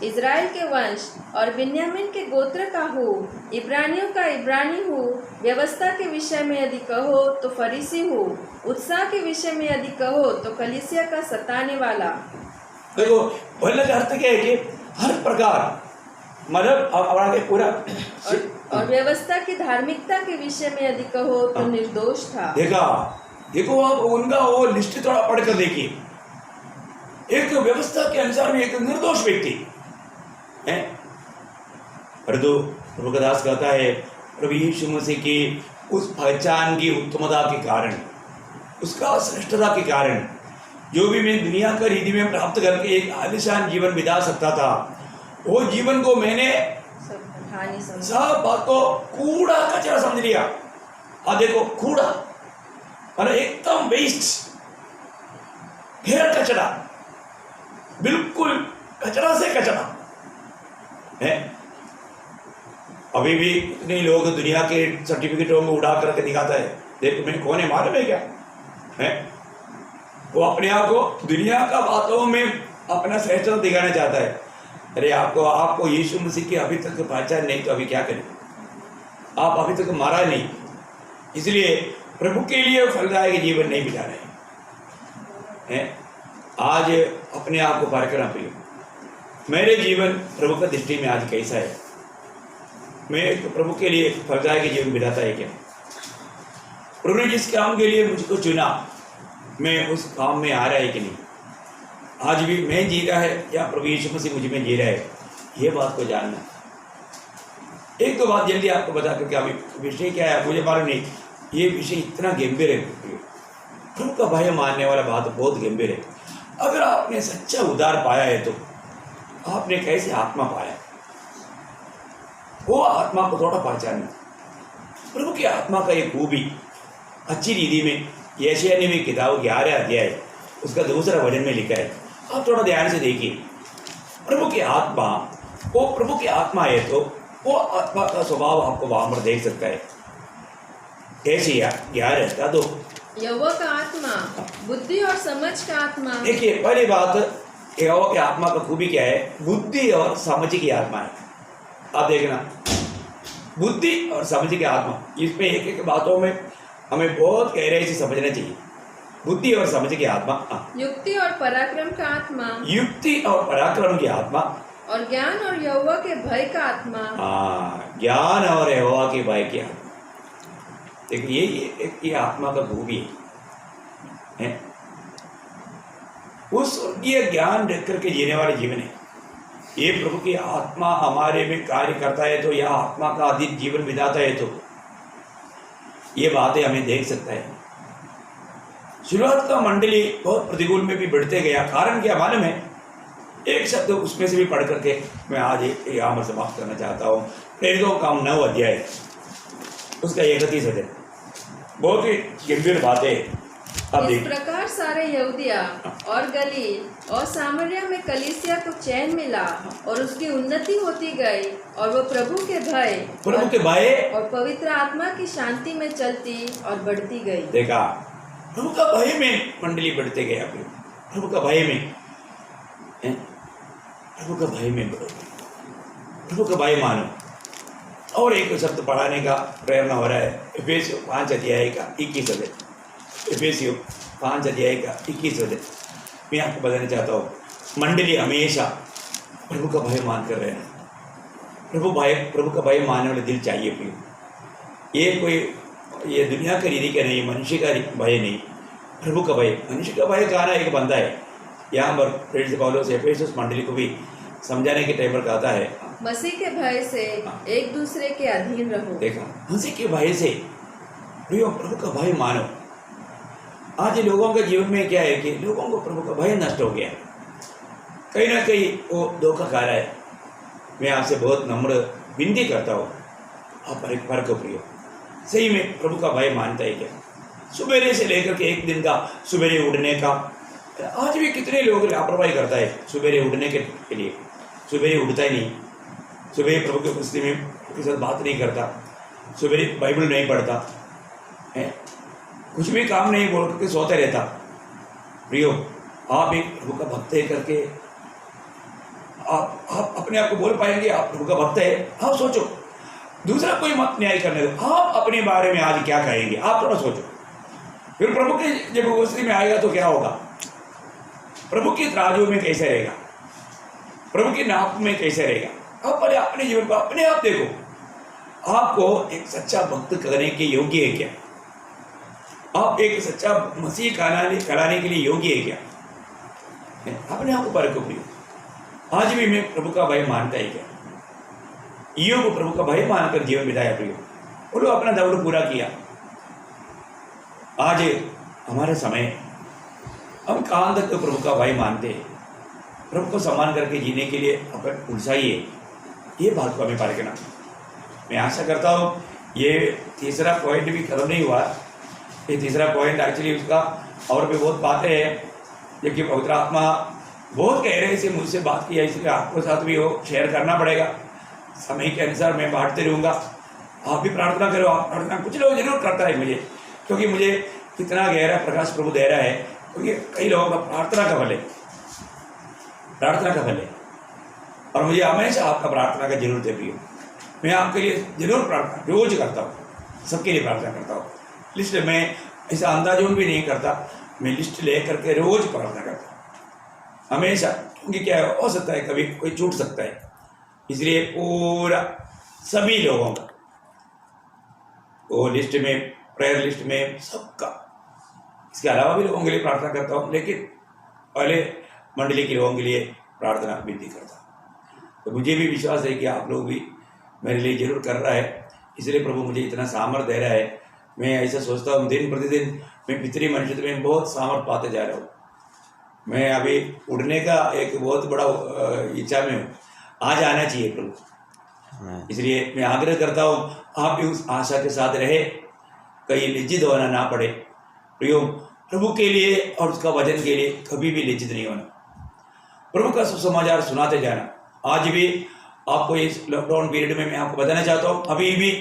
इज़राइल के वंश और बिन्यामीन के गोत्र का हूँ, इब्रानियों का इब्रानी हूँ, व्यवस्था के विषय में यदि कहो तो फरीसी हूँ, उत्साह के विषय में यदि कहो तो कलीसिया का सताने वाला।
देखो बोलने का अर्थ क्या है कि हर प्रकार मतलब आगे पूरा
और व्यवस्था की धार्मिकता के विषय में यदि कहो तो निर्दोष था।
देखो आप उनका वो लिस्ट थोड़ा पढ़कर देखिए। एक तो व्यवस्था के अनुसार भी एक निर्दोष व्यक्ति है, परंतु प्रभु का दास कहता है प्रभु यीशु मसीह की उस पहचान की उत्तमता के कारण, उसका श्रेष्ठता के कारण, जो भी मैं दुनिया का रीति में प्राप्त करके एक आलिशान जीवन बिता सकता था, वो जीवन को मैंने सब बात को कूड़ा कचरा समझ लिया। देखो कूड़ा मतलब एकदम वेस्ट, ढेर कचरा, बिल्कुल कचरा से कचरा है। अभी भी इतने लोग दुनिया के सर्टिफिकेटों में उड़ा करके दिखाता है, देख मैं कौन है मालूम है क्या है? वो अपने आप को दुनिया का बातों में अपना श्रेष्ठता दिखाना चाहता है। अरे आपको यीशु मसीह की अभी तक पहचान नहीं तो अभी क्या करें? आप अभी तक मारा नहीं, इसलिए प्रभु के लिए फलदायक जीवन नहीं बिता रहे हैं। आज अपने आप को परखना प्रिय, मेरे जीवन प्रभु का दृष्टि में आज कैसा है? मैं प्रभु के लिए फलदायक जीवन बिताता है क्या? प्रभु ने जिस काम के लिए मुझको चुना, मैं उस काम में आ रहा है कि नहीं? आज भी मैं जी रहा है या प्रभु यीशु मसीह मुझ में जी रहा है? ये बात को जानना। एक दो बात जल्दी आपको बता करके अभी विषय क्या है मुझे मालूम नहीं, ये विषय इतना गंभीर है। प्रभु का भय मानने वाला बात बहुत गंभीर है। अगर आपने सच्चा उद्धार पाया है तो आपने कैसे आत्मा पाया? वो आत्मा को थोड़ा पहचानना। प्रभु की आत्मा का एक खूबी अच्छी रीति में यशायाह नबी किताब 11 अध्याय उसका दूसरा वचन में लिखा है। आप थोड़ा ध्यान से देखिए। प्रभु की आत्मा, वो प्रभु की आत्मा है तो वो आत्मा का स्वभाव आपको वहां पर देख सकता है। यशायाह 11 का 2।
यहोवा का आत्मा बुद्धि और समझ का आत्मा।
देखिए पहली बात, यहोवा की आत्मा का खूबी क्या है? बुद्धि और समझ की आत्मा है। आप देखना, बुद्धि और समझ की आत्मा, इसमें एक एक बातों में हमें बहुत गहराई से समझना चाहिए। बुद्धि और समझ की आत्मा,
युक्ति और पराक्रम का आत्मा,
युक्ति और पराक्रम की आत्मा,
और ज्ञान और यहोवा के भय का आत्मा।
ज्ञान और यहोवा के भय की आत्मा। देखिए ये आत्मा का खूबी है। वो स्वर्गीय ज्ञान रख करके जीने वाले जीवन है। ये प्रभु की आत्मा हमारे में कार्य करता है तो यह आत्मा का अधिक जीवन बिताता है तो ये बातें हमें देख सकता है। शुरुआत का मंडली बहुत प्रतिकूल में भी बढ़ते गया। कारण क्या मालूम है? एक शब्द उसमें से भी पढ़ करके मैं आज यहाँ पर समाप्त करना चाहता हूँ। प्रेरितों का 9 अध्याय उसका 31 वचन, बहुत ही गंभीर बातें। अब
इस प्रकार सारे यहूदिया और गलील और सामरिया में कलीसिया को चैन मिला और उसकी उन्नति होती गई और वो प्रभु के भय और पवित्र आत्मा की शांति में चलती और बढ़ती गई।
देखा, प्रभु का भय में मंडली बढ़ते गया। प्रभु का भय में, प्रभु का भय में बढ़ो, प्रभु का भय मानो। और एक शब्द पढ़ाने का प्रेरणा हो रहा है। एफेसियों 5 अध्याय का 21 वचन। एफेसियों 5 अध्याय का 21 वचन मैं आपको बताना चाहता हूँ। मंडली हमेशा प्रभु का भय मान कर रहना। प्रभु का भय मानने वाले दिल चाहिए प्रिय। ये दुनिया का रीति का नहीं, मनुष्य का भय नहीं, प्रभु का भय। मनुष्य का भय कहना एक बंदा है। यहाँ पर प्रेरित पौलुस एफेसुस मंडली को भी समझाने के टाइम पर कहता है,
मसीह के भय से एक दूसरे के अधीन रहो।
देखा, मसीह के भय से प्रभु का भय मानो। आज लोगों के जीवन में क्या है कि लोगों को प्रभु का भय नष्ट हो गया, कहीं ना कहीं वो धोखा खा रहा है। मैं आपसे बहुत नम्र विनती करता हूँ, आप फर्क प्रिय सही में प्रभु का भय मानता है क्या? सुबेरे से लेकर के एक दिन का सुबेरे उठने का, आज भी कितने लोग लापरवाही करता है सुबेरे उठने के लिए। सुबेरे उठता ही नहीं, सुबह प्रभु की उपस्थिति में के साथ बात नहीं करता, सुबेरे बाइबल नहीं पढ़ता है, कुछ भी काम नहीं बोल करके सोते रहता। प्रियो, आप एक प्रभु का भक्त है करके आप अपने आप को बोल पाएंगे आप प्रभु का भक्त है? आप सोचो, दूसरा कोई मत न्याय करने दो। आप अपने बारे में आज क्या कहेंगे? आप थोड़ा सोचो। फिर प्रभु के जब उपस्थिति में आएगा तो क्या होगा? प्रभु की तराजू में कैसे रहेगा? प्रभु की नाप में कैसे रहेगा? आप पहले अपने जीवन को अपने आप देखो। आपको एक सच्चा भक्त करने के योग्य है क्या? आप एक सच्चा मसीह कराने के लिए योग्य है क्या? अपने आप को परखो प्रिय। आज भी मैं प्रभु का भय मानता है क्या? ईयोब को प्रभु का भय मानकर जीवन बिताया प्रिय, वो लोग अपना दौड़ पूरा किया। आज हमारा समय, हम कहाँ तक तो प्रभु का भय मानते हैं? प्रभु को सम्मान करके जीने के लिए अपन उलझाइए, ये बात को हमें परखना। मैं आशा करता हूँ ये तीसरा पॉइंट भी खत्म नहीं हुआ। ये तीसरा पॉइंट एक्चुअली उसका और भी बहुत बातें हैं, जबकि पवित्र आत्मा बहुत गहराई से मुझसे बात किया, इसलिए आपको साथ भी वो शेयर करना पड़ेगा। समय के अनुसार मैं बांटते रहूँगा। आप भी प्रार्थना करो। आप प्रार्थना कुछ लोग जरूर करता है मुझे, क्योंकि मुझे कितना गहरा प्रकाश प्रभु दे रहा है, क्योंकि कई लोगों का प्रार्थना का फल है, प्रार्थना का फल है। और मुझे हमेशा आपका प्रार्थना का जरूरत है प्रियो। मैं आपके लिए जरूर प्रार्थना रोज करता हूँ, सबके लिए प्रार्थना करता हूँ। लिस्ट में ऐसा अंदाजों भी नहीं करता, मैं लिस्ट ले करके रोज प्रार्थना करता हूँ हमेशा, क्योंकि क्या हो सकता है कभी कोई छूट सकता है, इसलिए पूरा सभी लोगों का वो लिस्ट में, प्रेयर लिस्ट में सबका, इसके अलावा भी लोगों के लिए प्रार्थना करता हूँ, लेकिन पहले मंडली के लोगों के लिए प्रार्थना विनती करता हूँ। तो मुझे भी विश्वास है कि आप लोग भी मेरे लिए जरूर कर रहा है, इसलिए प्रभु मुझे इतना सामर्थ्य दे रहा है। मैं ऐसा सोचता हूँ दिन प्रतिदिन मैं पितरी मनुष्य में बहुत सामर्थ्य पाते जा रहा हूँ। मैं अभी उड़ने का एक बहुत बड़ा इच्छा में हूँ, आज आना चाहिए प्रभु। इसलिए मैं आग्रह करता हूँ आप भी उस आशा के साथ रहे, कहीं लज्जित होना ना पड़े प्रियो। प्रभु के लिए और उसका वचन के लिए कभी भी लज्जित नहीं होना, प्रभु का सुसमाचार सुनाते जाना। आज भी आपको इस लॉकडाउन पीरियड में मैं आपको बताना चाहता हूँ, अभी भी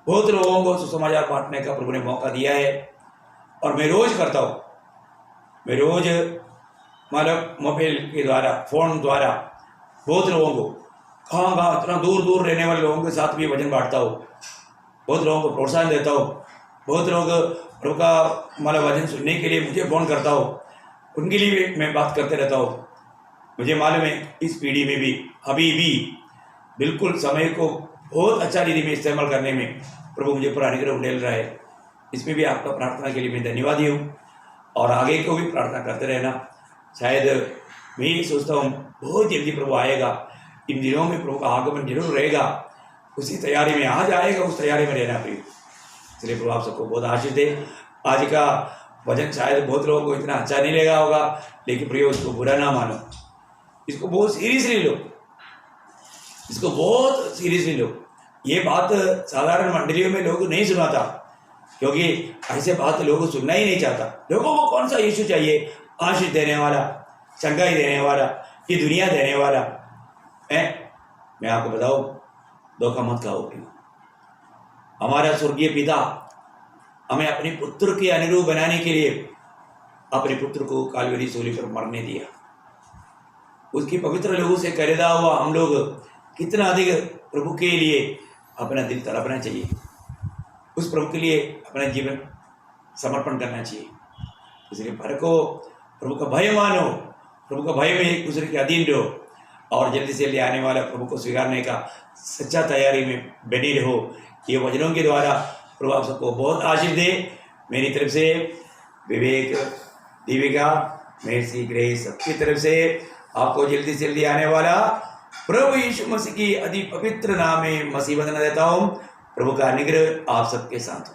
बहुत लोगों को सुसमाचार बांटने का प्रभु ने मौका दिया है, और मैं रोज करता हूँ। मैं रोज मतलब मोबाइल के द्वारा, फोन द्वारा बहुत लोगों को, कहाँ इतना दूर दूर रहने वाले लोगों के साथ भी वचन बांटता हूँ, बहुत लोगों को प्रोत्साहन देता हूँ। बहुत लोग प्रभु का मतलब वचन सुनने के लिए मुझे फोन करता हूँ, उनके लिए भी मैं बात करते रहता हूँ। मुझे मालूम है इस पीढ़ी में भी अभी भी बिल्कुल समय को बहुत अच्छा रीति में इस्तेमाल करने में प्रभु मुझे पूरा अनुग्रह मिल रहा है। इसमें भी आपका प्रार्थना के लिए मैं धन्यवादी हूँ, और आगे को भी प्रार्थना करते रहना। शायद मैं ये सोचता हूँ बहुत जल्दी प्रभु आएगा, इन दिनों में प्रभु का आगमन जरूर रहेगा, उसी तैयारी में आज आएगा, उस तैयारी में रहना प्रिय। इसलिए प्रभु आप सबको बहुत आशीष दे। आज का वचन शायद बहुत लोगों को इतना अच्छा नहीं लगा होगा, लेकिन प्रिय उसको बुरा ना मानो, इसको बहुत सीरियसली लो, इसको बहुत सीरियसली लो। ये बात साधारण मंडलियों में लोग नहीं सुनाता, क्योंकि ऐसे बात लोगों को सुनना ही नहीं चाहता। लोगों को कौन सा यीशु चाहिए? आशीष देने वाला, चंगाई देने वाला, ये दुनिया देने वाला है। मैं आपको बताऊं, धोखा मत खाओ प्रिय। हमारा स्वर्गीय पिता हमें अपने पुत्र के अनुरूप बनाने के लिए अपने पुत्र को कालवरी सूली पर मरने दिया। उसकी पवित्र लहू से खरीदा हुआ हम लोग कितना अधिक प्रभु के लिए अपना दिल तड़पना चाहिए, उस प्रभु के लिए अपना जीवन समर्पण करना चाहिए। इसलिए भर को प्रभु का भय मानो, प्रभु का भय में एक दूसरे के अधीन रहो, और जल्दी से जल्दी आने वाला प्रभु को स्वीकारने का सच्चा तैयारी में बनी रहो। ये वचनों के द्वारा प्रभु आप सबको बहुत आशीष दे। मेरी तरफ से विवेक, दीपिका, मेर्सी, ग्रेस सबकी तरफ से आपको जल्दी से जल्दी आने वाला प्रभु यीशु मसीह की अति पवित्र नाम में मसीह वंदना देता हूँ। प्रभु का अनुग्रह आप सबके साथ हो।